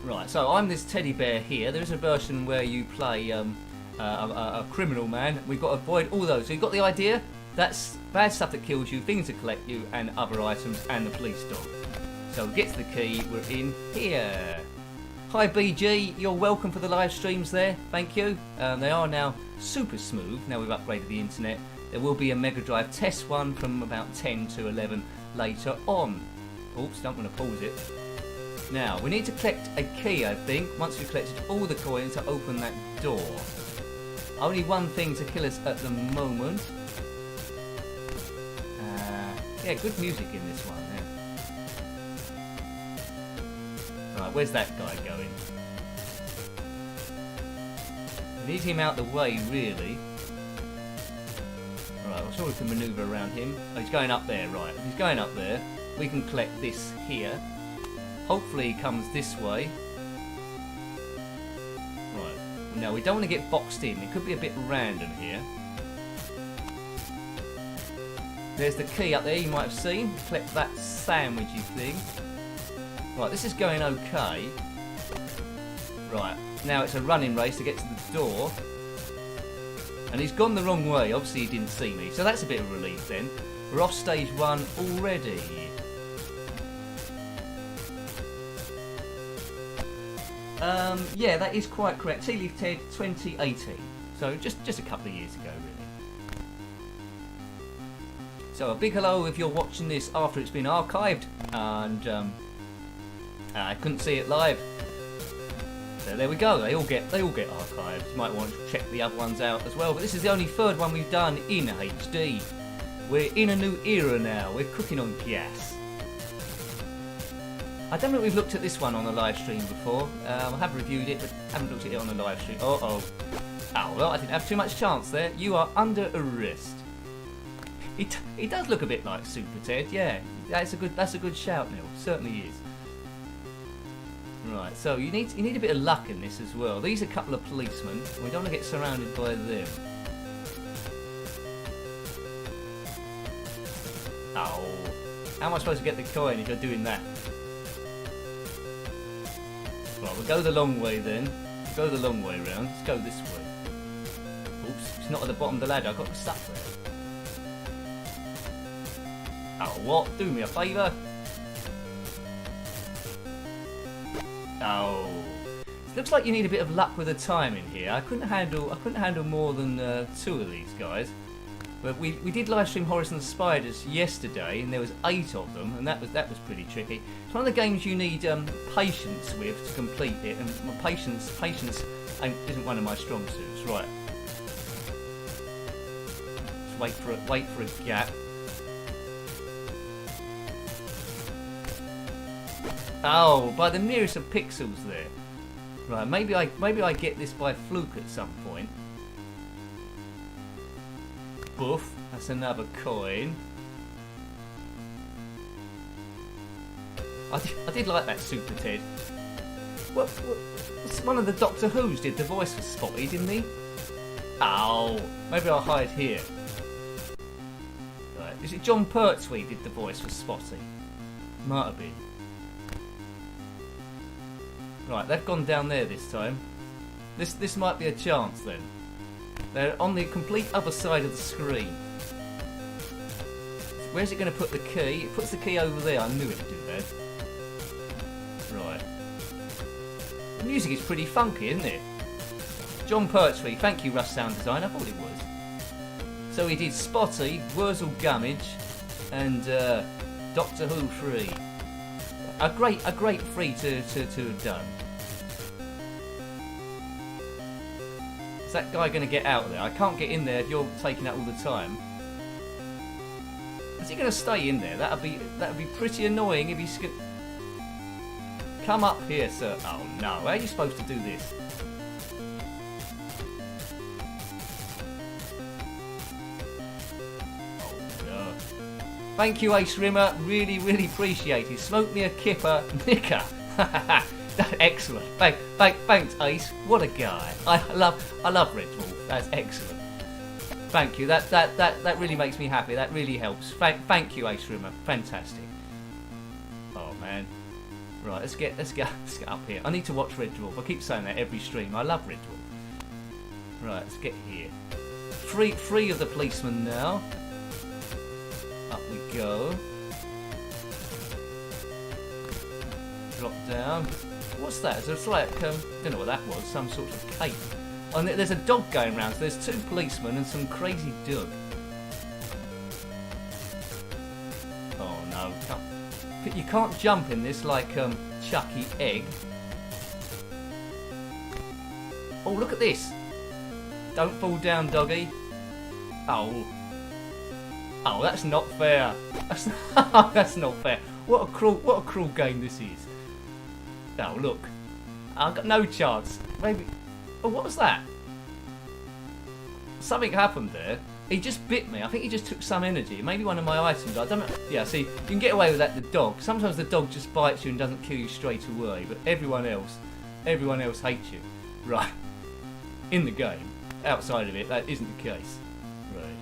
Right, so I'm this teddy bear here. There is a version where you play a criminal man. We've got to avoid all those. So you've got the idea? That's bad stuff that kills you, things that collect you, and other items, and the police dog. So get to the key. We're in here. Hi BG, you're welcome for the live streams there. Thank you. They are now super smooth. Now we've upgraded the internet. There will be a Mega Drive test one from about 10 to 11 later on. Oops, don't want to pause it. Now, we need to collect a key, I think, once we've collected all the coins to open that door. Only one thing to kill us at the moment. Yeah, good music in this one, yeah. Right, where's that guy going? We need him out the way, really. Right, I'm sure we can manoeuvre around him. Oh, he's going up there, right. If he's going up there, we can collect this here. Hopefully he comes this way. Right. Now, we don't want to get boxed in. It could be a bit random here. There's the key up there you might have seen. Collect that sandwichy thing. Right, this is going okay. Right, now it's a running race to get to the door. And he's gone the wrong way. Obviously he didn't see me. So that's a bit of a relief then. We're off stage 1 already. Yeah, that is quite correct. Tea Leaf Ted 2018. So just a couple of years ago, really. So a big hello if you're watching this after it's been archived, and I couldn't see it live. So there we go. They all get archived. You might want to check the other ones out as well. But this is the only third one we've done in HD. We're in a new era now. We're cooking on gas. I don't know if we've looked at this one on a live stream before. I have reviewed it, but haven't looked at it on a live stream. Oh, well, I didn't have too much chance there. You are under arrest. He does look a bit like Super Ted, yeah. That's a good shout, Neil. Certainly is. Right, so you need a bit of luck in this as well. These are a couple of policemen. We don't want to get surrounded by them. Oh, how am I supposed to get the coin if you're doing that? Right, we'll go the long way then. We'll go the long way round. Let's go this way. Oops, it's not at the bottom of the ladder. I got stuck there. Oh, what? Do me a favour. Oh, it looks like you need a bit of luck with the timing here. I couldn't handle more than 2 of these guys. But we did live stream Horrors and the Spiders yesterday, and there was 8 of them, and that was pretty tricky. It's one of the games you need patience with to complete it, and patience isn't one of my strong suits. Right, just wait for a gap. Oh, by the nearest of pixels there. Right, maybe I get this by fluke at some point. Boof, that's another coin. I did like that Super Ted. What? One of the Doctor Who's did the voice for Spotty, didn't he? Oh, maybe I'll hide here. Right, is it John Pertwee did the voice for Spotty? Might have been. Right, they've gone down there this time. This might be a chance then. They're on the complete other side of the screen. Where's it going to put the key? It puts the key over there. I knew it would do that. Right. The music is pretty funky, isn't it? John Pertwee, thank you, Rush Sound Design. I thought it was. So he did Spotty, Wurzel Gummidge, and Doctor Who 3. A great 3 to have done. Is that guy going to get out there? I can't get in there if you're taking that all the time. Is he going to stay in there? That'd be pretty annoying if he's going. Come up here, sir. Oh no! How are you supposed to do this? Oh no! Thank you, Ace Rimmer. Really appreciate it. Smoke me a kipper, nicker. Excellent. Thanks, Ace. What a guy. I love Red Dwarf. That's excellent. Thank you. That really makes me happy. That really helps. Thank you, Ace Rimmer. Fantastic. Oh man. Right, let's get up here. I need to watch Red Dwarf. I keep saying that every stream. I love Red Dwarf. Right, let's get here. Free of the policeman now. Up we go. Drop down. What's that? It's like I don't know what that was. Some sort of cape. And there's a dog going around. So there's 2 policemen and some crazy dog. Oh no! You can't jump in this like Chucky Egg. Oh, look at this! Don't fall down, doggy. Oh, that's not fair. That's not fair. What a cruel game this is. Oh look, I've got no chance. Maybe. Oh, what was that? Something happened there. He just bit me. I think he just took some energy. Maybe one of my items. I don't know. Yeah, see, you can get away with that. The dog. Sometimes the dog just bites you and doesn't kill you straight away. But everyone else hates you. Right. In the game. Outside of it, that isn't the case. Right.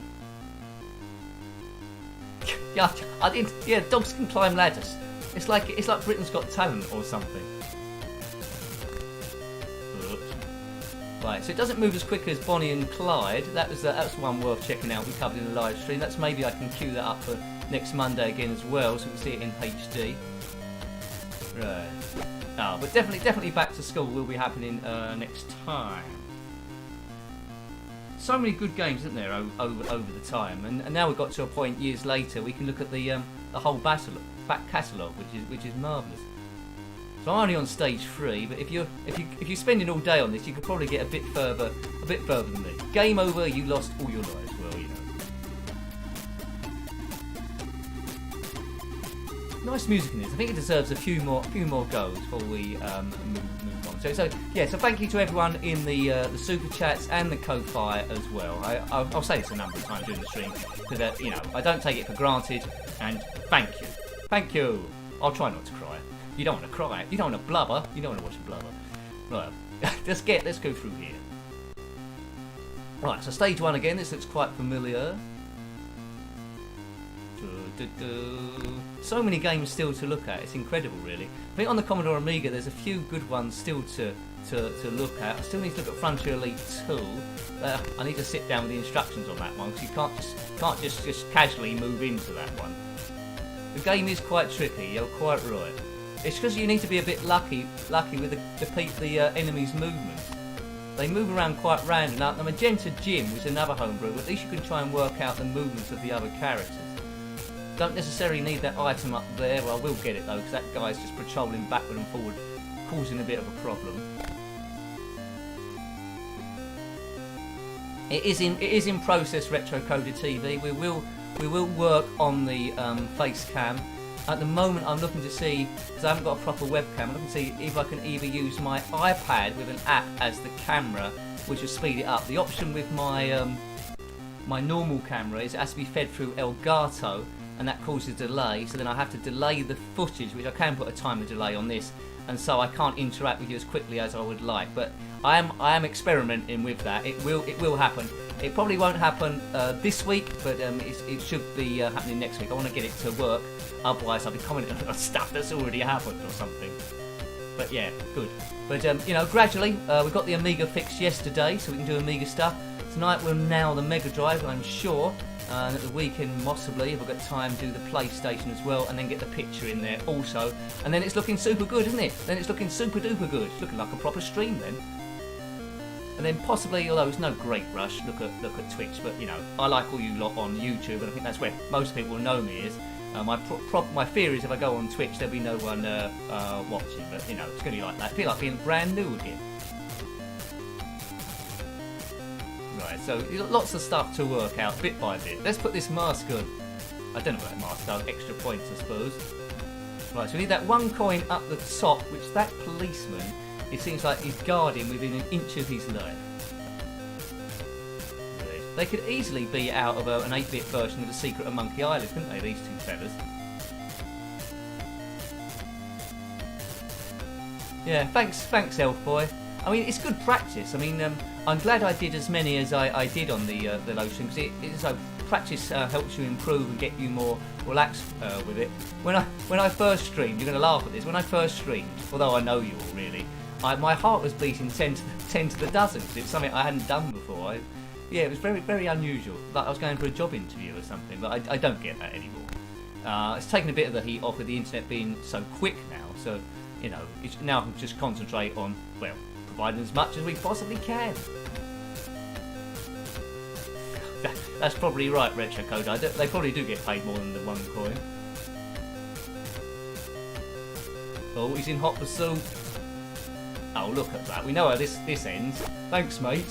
Yeah, I did. Yeah, dogs can climb ladders. It's like Britain's Got Talent or something. Right, so it doesn't move as quick as Bonnie and Clyde. That was one worth checking out. We covered in the live stream. That's maybe I can queue that up for next Monday again as well, so we can see it in HD. Right. Oh, but definitely Back to School will be happening next time. So many good games, isn't there, over the time, and now we've got to a point years later we can look at the whole back catalogue, which is marvellous. So I'm only on stage 3, but if you're spending all day on this, you could probably get a bit further than me. Game over, you lost all your lives. Well, you know. Nice music in this. I think it deserves a few more goes before we move on. So thank you to everyone in the super chats and the Ko-Fi as well. I'll say this a number of times during the stream because I don't take it for granted. And thank you. I'll try not to cry. You don't want to cry. You don't want to blubber. You don't want to watch blubber. Right. Let's go through here. Right. So stage 1 again. This looks quite familiar. So many games still to look at. It's incredible, really. I think on the Commodore Amiga, there's a few good ones still to look at. I still need to look at Frontier Elite 2. I need to sit down with the instructions on that one because you can't just casually move into that one. The game is quite tricky. You're quite right. It's because you need to be a bit lucky with the enemy's movement. They move around quite random. Now, the Magenta Jim was another homebrew, but at least you can try and work out the movements of the other characters. Don't necessarily need that item up there. Well, I will get it though, because that guy's just patrolling backward and forward, causing a bit of a problem. It is in process, Retro Coder TV. We will work on the face cam. At the moment, I'm looking to see, because I haven't got a proper webcam, I'm looking to see if I can either use my iPad with an app as the camera, which will speed it up. The option with my my normal camera is it has to be fed through Elgato, and that causes delay. So then I have to delay the footage, which I can put a timer delay on this, and so I can't interact with you as quickly as I would like. But I am experimenting with that. It will happen. It probably won't happen this week, but it should be happening next week. I want to get it to work. Otherwise, I'll be commenting on stuff that's already happened or something. But yeah, good. But you know, gradually we got the Amiga fixed yesterday, so we can do Amiga stuff. Tonight we'll now the Mega Drive, I'm sure. And at the weekend, possibly, if I've got time, do the PlayStation as well, and then get the picture in there also. And then it's looking super good, isn't it? Then it's looking super duper good. It's looking like a proper stream then. And then possibly, although it's no great rush, look at Twitch. But you know, I like all you lot on YouTube, and I think that's where most people know me is. My fear is if I go on Twitch, there'll be no one watching. But you know, it's going to be like that. I feel like being brand new again. Right, so lots of stuff to work out bit by bit. Let's put this mask on. I don't know what that mask does, extra points I suppose. Right, so we need that one coin up the top, which that policeman, it seems like he's guarding within an inch of his life. They could easily be out of an 8-bit version of The Secret of Monkey Island, couldn't they, these two fellas? Yeah, thanks Elf Boy. I mean, it's good practice. I mean, I'm glad I did as many as I did on the lotion, because practice helps you improve and get you more relaxed with it. When I first streamed, you're going to laugh at this. When I first streamed, although I know you all really, my heart was beating 10 to the dozen because it's something I hadn't done before. Yeah, it was very very unusual. Like I was going for a job interview or something, but I don't get that anymore. It's taken a bit of the heat off with the internet being so quick now. So you know, now I can just concentrate on providing as much as we possibly can. That's probably right, Retro Coder. They probably do get paid more than the one coin. Oh, he's in hot pursuit. Oh, look at that. We know how this ends. Thanks, mate.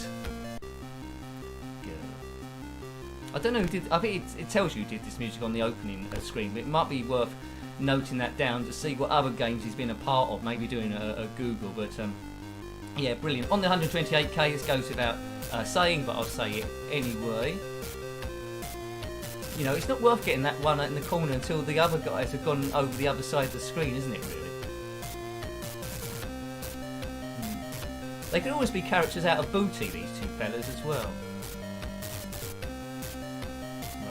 I don't know who did. I think it tells you who did this music on the opening screen, but it might be worth noting that down to see what other games he's been a part of. Maybe doing a Google, but yeah, brilliant. On the 128k, this goes without saying, but I'll say it anyway. You know, it's not worth getting that one in the corner until the other guys have gone over the other side of the screen, isn't it, really? They could always be characters out of Booty, these two fellas, as well.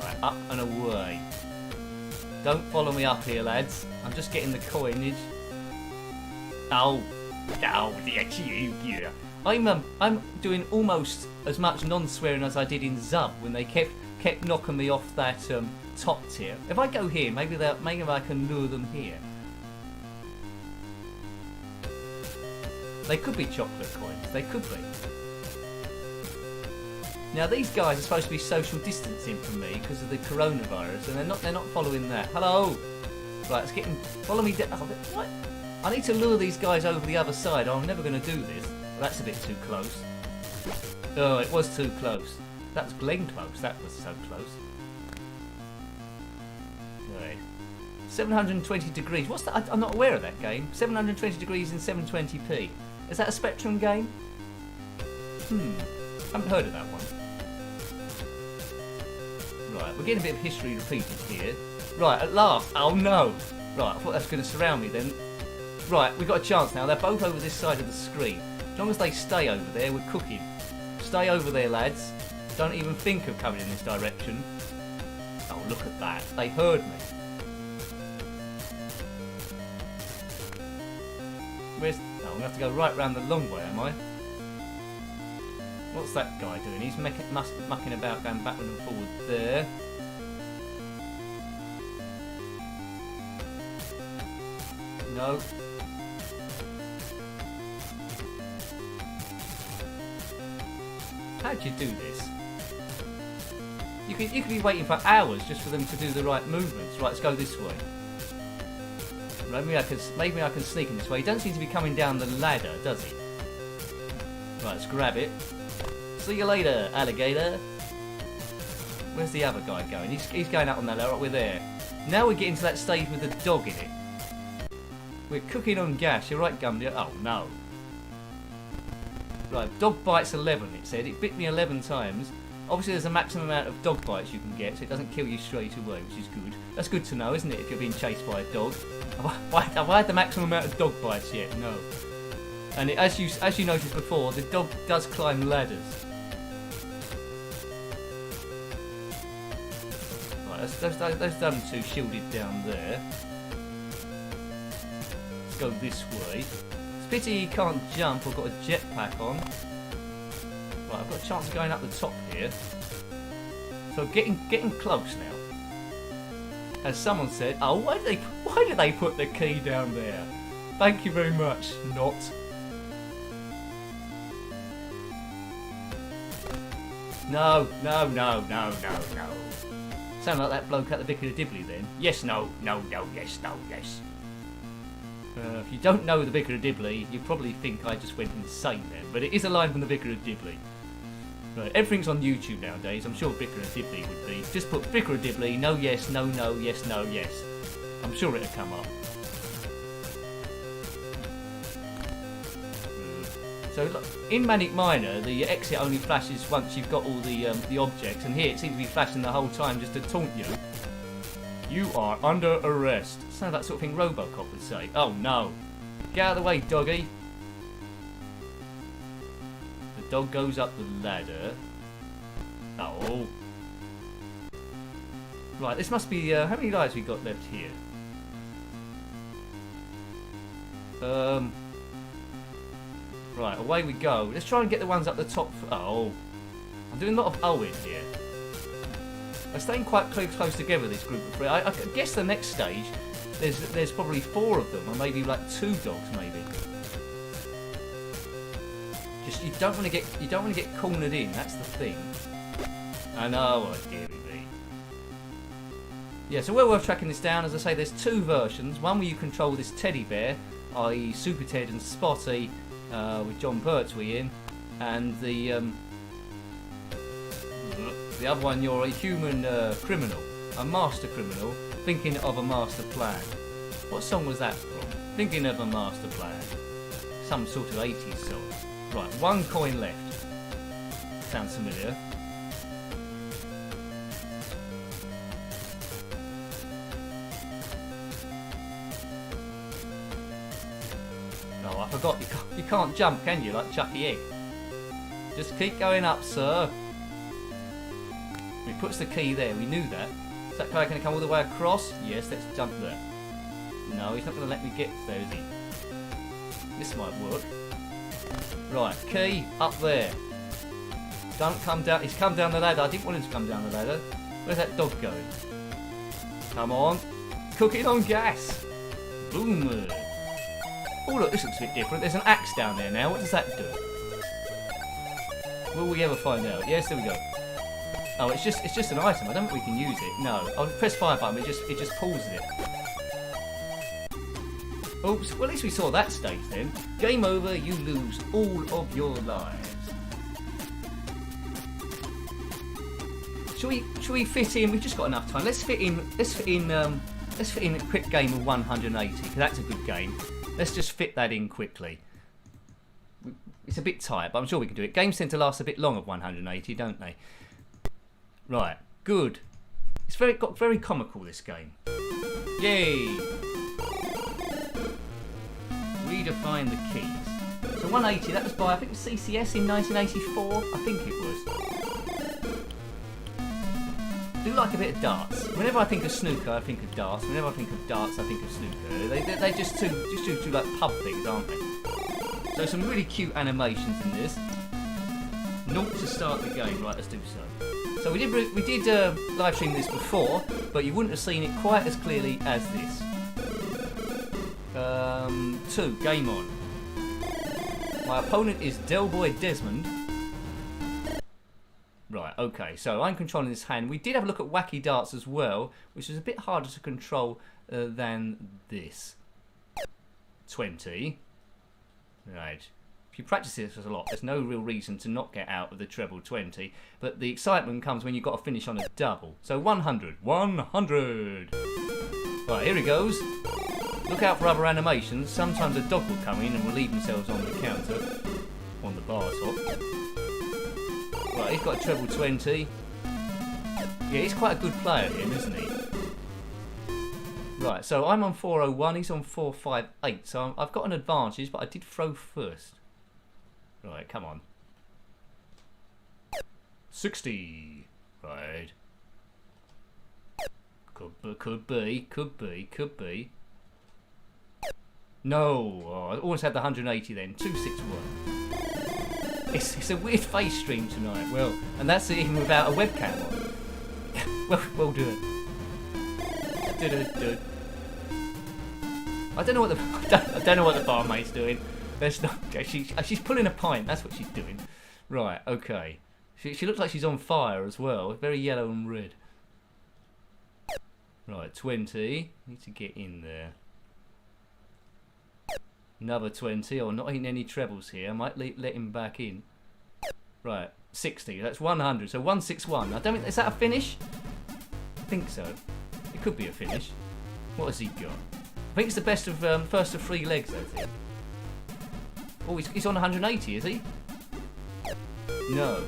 Right, up and away. Don't follow me up here, lads. I'm just getting the coinage. Oh, yeah. I'm doing almost as much non-swearing as I did in Zub when they kept knocking me off that top tier. If I go here, maybe I can lure them here. They could be chocolate coins. They could be. Now these guys are supposed to be social distancing from me because of the coronavirus, and they're not following that. Hello. Right, let's get them. Follow me down. Oh, what? I need to lure these guys over the other side. I'm never going to do this. That's a bit too close. Oh, it was too close. That was Glen close. That was so close. Right. 720 degrees. What's that? I'm not aware of that game. 720 degrees in 720p. Is that a Spectrum game? Haven't heard of that one. Right, we're getting a bit of history repeated here. Right, at last. Oh no. Right, I thought that's going to surround me then. Right, we've got a chance now. They're both over this side of the screen. As long as they stay over there, we're cooking. Stay over there, lads. Don't even think of coming in this direction. Oh, look at that. They heard me. Where's... Oh, I'm going to have to go right round the long way, am I? What's that guy doing? He's mucking about, going backward and forward there. No. How'd you do this? You could be waiting for hours just for them to do the right movements. Right, let's go this way. Maybe I can sneak in this way. He doesn't seem to be coming down the ladder, does he? Right, let's grab it. See you later, alligator. Where's the other guy going? He's going up on that ladder. Right, we're there. Now we're getting to that stage with the dog in it. We're cooking on gas. You're right, Gumby. Oh, no. Right, dog bites 11, it said. It bit me 11 times. Obviously, there's a maximum amount of dog bites you can get, so it doesn't kill you straight away, which is good. That's good to know, isn't it, if you're being chased by a dog? Have I had the maximum amount of dog bites yet? No. And as you noticed before, the dog does climb ladders. Right, those done two shielded down there. Let's go this way. Pity he can't jump or got a jetpack on. Right, I've got a chance of going up the top here. So getting close now. As someone said, oh, why did they put the key down there? Thank you very much, not. No. Sound like that bloke at the Vicar of Dibley then. Yes, no, yes. If you don't know the Vicar of Dibley, you probably think I just went insane then. But it is a line from the Vicar of Dibley. Right, everything's on YouTube nowadays. I'm sure Vicar of Dibley would be. Just put Vicar of Dibley, no, yes, no, yes, no, yes. I'm sure it'll come up. So look, in Manic Miner, the exit only flashes once you've got all the objects, and here it seems to be flashing the whole time just to taunt you. You are under arrest. Sounds like that sort of thing Robocop would say. Oh no. Get out of the way, doggy. The dog goes up the ladder. Oh. Right, this must be... how many lives we got left here? Right, away we go. Let's try and get the ones up the top. Oh. I'm doing a lot of Owen here. They're staying quite close together, this group of three. I guess the next stage, there's probably 4 of them, or maybe like 2 dogs, maybe. Just you don't want to get cornered in. That's the thing. I know, dear me. Yeah, so we're worth tracking this down. As I say, there's 2 versions. One where you control this teddy bear, i.e. Super Ted and Spotty, with John Pertwee in, and the other one, you're a human criminal, a master criminal, thinking of a master plan. What song was that from? Thinking of a master plan. Some sort of 80s song. Right, 1 coin left. Sounds familiar. Oh, I forgot, you can't jump, can you, like Chucky Egg? Just keep going up, sir. He puts the key there, we knew that. Is that guy going to come all the way across? Yes, let's jump there. No, he's not going to let me get there, is he? This might work. Right, key, up there. Don't come down, he's come down the ladder. I didn't want him to come down the ladder. Where's that dog going? Come on. Cooking on gas. Boom. Oh look, this looks a bit different. There's an axe down there now. What does that do? Will we ever find out? Yes, there we go. Oh, it's just an item. I don't think we can use it. No. I'll press fire button. It just pauses it. Oops. Well, at least we saw that stage then. Game over. You lose all of your lives. Shall we fit in? We've just got enough time. Let's fit in a quick game of 180 because that's a good game. Let's just fit that in quickly. It's a bit tight, but I'm sure we can do it. Games tend to last a bit long of 180, don't they? Right, good. It's got very comical, this game. Yay! Redefine the keys. So 180, that was by, I think, CCS in 1984. I think it was. I do like a bit of darts. Whenever I think of snooker, I think of darts. Whenever I think of darts, I think of snooker. They're just two like pub things, aren't they? So some really cute animations in this. Naught to start the game. Right, let's do so. So we did live stream this before, but you wouldn't have seen it quite as clearly as this. 2, game on. My opponent is Delboy Desmond. Right, okay, so I'm controlling this hand. We did have a look at wacky darts as well, which is a bit harder to control than this. 20. Right. If you practice this a lot, there's no real reason to not get out of the treble 20, but the excitement comes when you've got to finish on a double. So 100. 100! Right, here he goes. Look out for other animations. Sometimes a dog will come in and relieve themselves on the counter, on the bar top. Right, he's got a treble 20. Yeah, he's quite a good player, him, isn't he? Right, so I'm on 401, he's on 458, so I've got an advantage, but I did throw first. Right, come on. 60. Right. Could be. No, oh, I almost had the 180 then. 261. It's a weird face stream tonight. Well, and that's even without a webcam on. well done. I don't know what the barmaid's doing. There's not. She's pulling a pint. That's what she's doing. Right. Okay. She looks like she's on fire as well. Very yellow and red. Right. 20. Need to get in there. Another 20. Oh, not hitting any trebles here. I might let him back in. Right. 60. That's 100. So 161. I don't think, is that a finish? I think so. It could be a finish. What has he got? I think it's the best of first of 3 legs, I think. Oh, he's on 180, is he? No.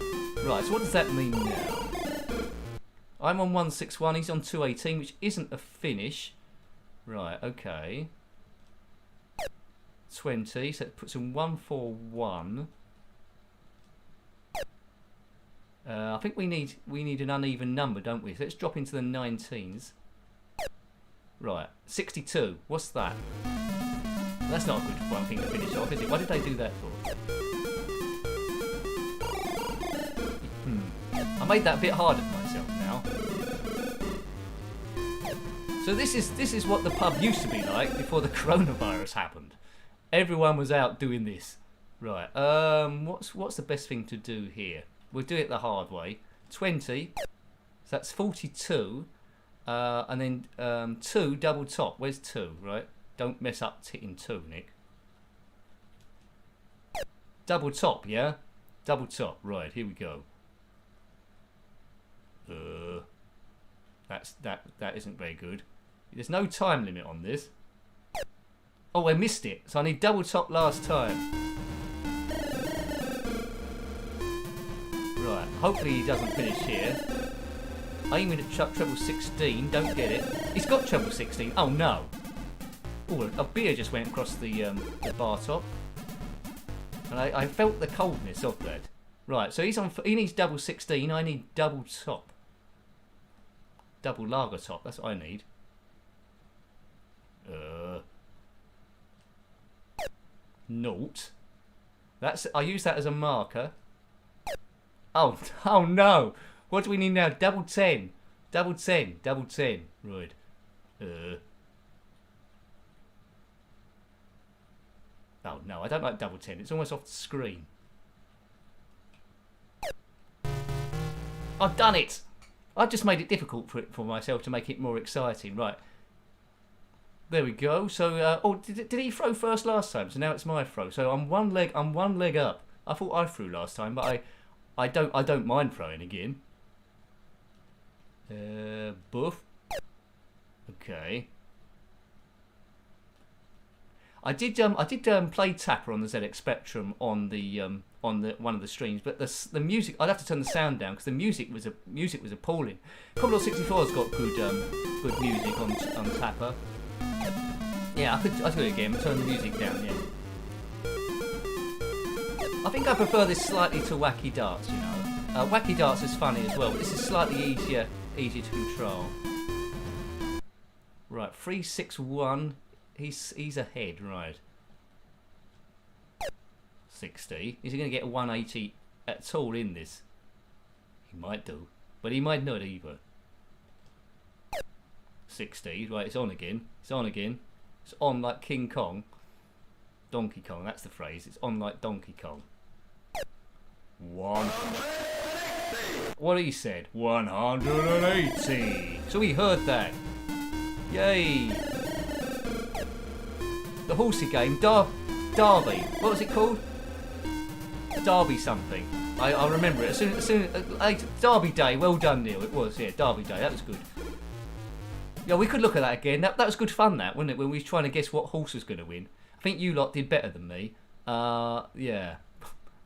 Right, so what does that mean now? I'm on 161, he's on 218, which isn't a finish. Right, okay. 20, so it puts him 141. I think we need an uneven number, don't we? So let's drop into the 19s. Right, 62. What's that? That's not a good one thing to finish off, is it? Why did they do that for? I made that a bit harder for myself now. So this is what the pub used to be like before the coronavirus happened. Everyone was out doing this. Right. What's the best thing to do here? We'll do it the hard way. 20. So that's 42. And then 2 double top. Where's 2? Right. Don't mess up hitting 2, Nick. Double top, yeah? Double top. Right, here we go. That isn't very good. There's no time limit on this. Oh, I missed it. So I need double top last time. Right, hopefully he doesn't finish here. Aiming at treble 16, don't get it. He's got treble 16. Oh no. Oh, a beer just went across the bar top. And I felt the coldness of that. Right, so he needs double 16, I need double top. Double lager top, that's what I need. Naught. I use that as a marker. Oh no! What do we need now? Double 10. Double 10. Double 10. Right. Oh no, I don't like double 10. It's almost off the screen. I've done it! I've just made it difficult for myself to make it more exciting. Right. There we go. So, did he throw first last time? So now it's my throw. So I'm one leg up. I thought I threw last time, but I don't mind throwing again. Buff. Okay. I did play Tapper on the ZX Spectrum on the one of the streams, but the music, I'd have to turn the sound down because the music was appalling. Commodore 64's got good music on Tapper. Yeah, I'll do it again. Turn the music down. Yeah. I think I prefer this slightly to Wacky Darts. You know, Wacky Darts is funny as well, but this is slightly easier to control. Right, 361. He's ahead, right. 60. Is he going to get a 180 at all in this? He might do, but he might not either. 60. Right, it's on again. It's on again. It's on like King Kong. Donkey Kong, that's the phrase. It's on like Donkey Kong. What he said? 180. So we heard that. Yay. The horsey game, Derby. What was it called? Derby something. I remember it. As soon Derby Day. Well done, Neil. It was, yeah, Derby Day. That was good. Yeah, we could look at that again. That was good fun, that, wasn't it? When we was trying to guess what horse was going to win. I think you lot did better than me. Yeah.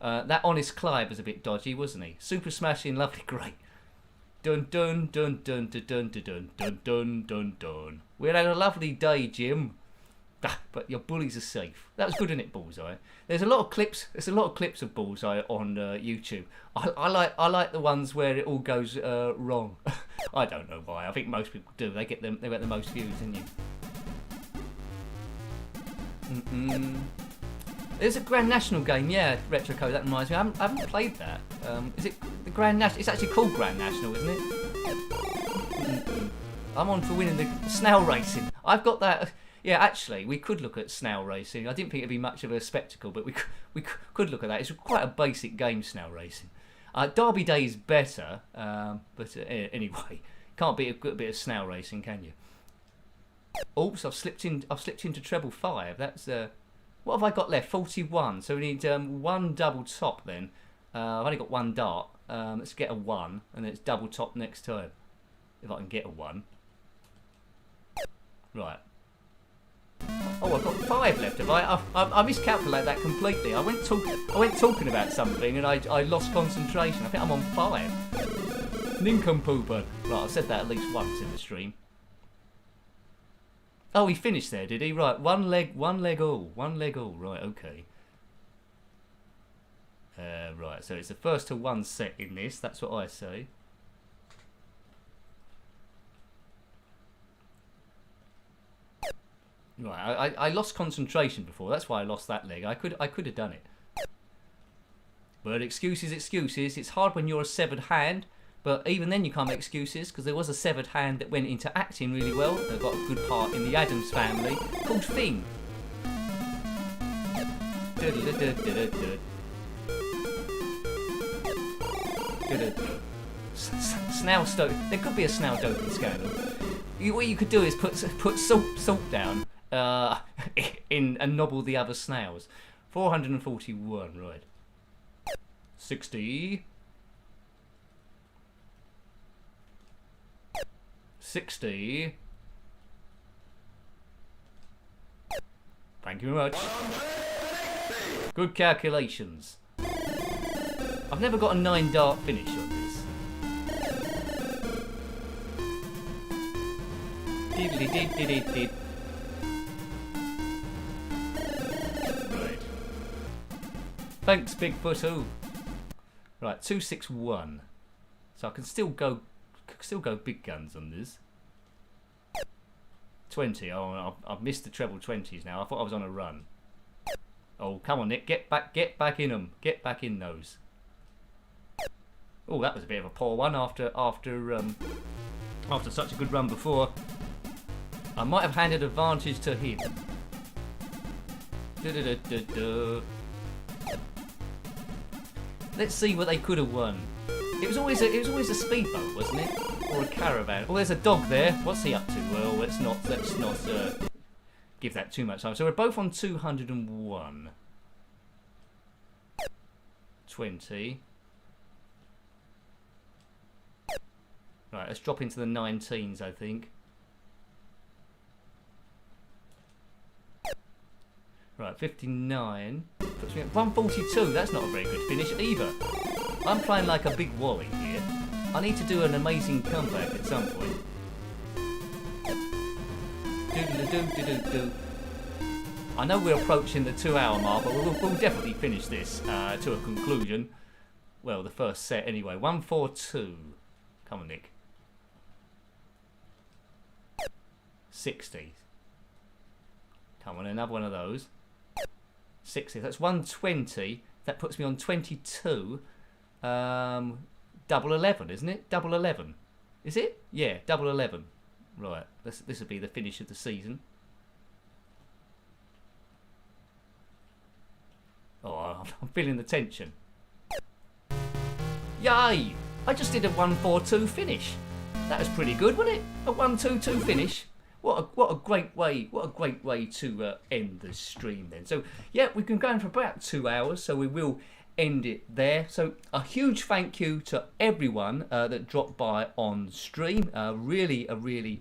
That Honest Clive was a bit dodgy, wasn't he? Super smashing, lovely, great. Dun dun dun dun dun dun dun dun dun dun dun. We had a lovely day, Jim. But your bullies are safe. That was good, isn't it, Bullseye? There's a lot of clips. There's a lot of clips of Bullseye on YouTube. I like the ones where it all goes wrong. I don't know why. I think most people do. They get the most views, didn't you? There's a Grand National game, yeah, Retro Code, that reminds me. I haven't played that. Is it the Grand National? It's actually called Grand National, isn't it? I'm on for winning the snail racing. I've got that. Yeah, actually, we could look at snail racing. I didn't think it'd be much of a spectacle, but we could look at that. It's quite a basic game, snail racing. Derby Day is better, but anyway, can't beat a good bit of snail racing, can you? Oops, I've slipped into treble 5. That's what have I got left? 41. So we need one double top then. I've only got one dart. Let's get a 1, and then it's double top next time. If I can get a 1. Right. Oh, I've got 5 left. Have I miscalculated that completely. I went talking about something and I lost concentration. I think I'm on 5. Nincompoop. Right, I said that at least once in the stream. Oh, he finished there, did he? Right, one leg all. Right, okay. Right, so it's the first to 1 set in this. That's what I say. Right, I lost concentration before. That's why I lost that leg. I could have done it. But excuses. It's hard when you're a severed hand. But even then you can't make excuses, because there was a severed hand that went into acting really well. That got a good part in the Addams Family, called Thing. Snail stoke. There could be a snail doping scandal. What you could do is put salt down in and nobble the other snails. 441, right. 60. 60. Thank you very much. Good calculations. I've never got a 9 dart finish on this. Diddly did did did. Right. Thanks, Bigfoot. Oh. Right, 261. So I can still go big guns on this. 20. Oh, I've missed the treble 20s now. I thought I was on a run. Oh, come on, Nick. Get back in them. Get back in those. Oh, that was a bit of a poor one after such a good run before. I might have handed advantage to him. Let's see what they could have won. It was always a speedboat, wasn't it? Or a caravan. Oh, there's a dog there. What's he up to? Well, let's not give that too much time. So we're both on 201. 20. Right, let's drop into the 19s, I think. Right, 59. Puts me at 142. That's not a very good finish either. I'm playing like a big wally here. I need to do an amazing comeback at some point. Do. I know we're approaching the 2-hour mark, but we'll definitely finish this to a conclusion. Well, the first set anyway. 142. Come on, Nick. 60. Come on, another one of those. 60. That's 120. That puts me on 22. Double 11, isn't it? Double 11. Is it? Yeah, double 11. Right. This will be the finish of the season. Oh, I'm feeling the tension. Yay! I just did a 142 finish. That was pretty good, wasn't it? A 122 finish. What a great way! What a great way to end the stream then. So yeah, we've been going for about 2 hours, so we will end it there. So a huge thank you to everyone that dropped by on stream. Really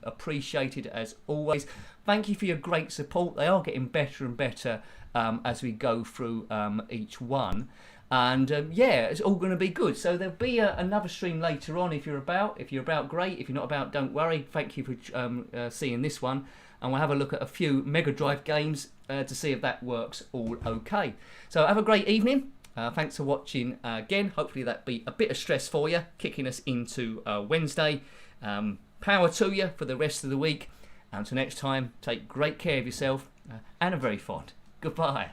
appreciated as always. Thank you for your great support. They are getting better and better as we go through each one. And yeah, it's all going to be good. So there'll be another stream later on if you're about. If you're about, great. If you're not about, don't worry. Thank you for seeing this one. And we'll have a look at a few Mega Drive games to see if that works all okay. So have a great evening. Thanks for watching again. Hopefully that be a bit of stress for you, kicking us into Wednesday. Power to you for the rest of the week. Until next time, take great care of yourself and a very fond. Goodbye.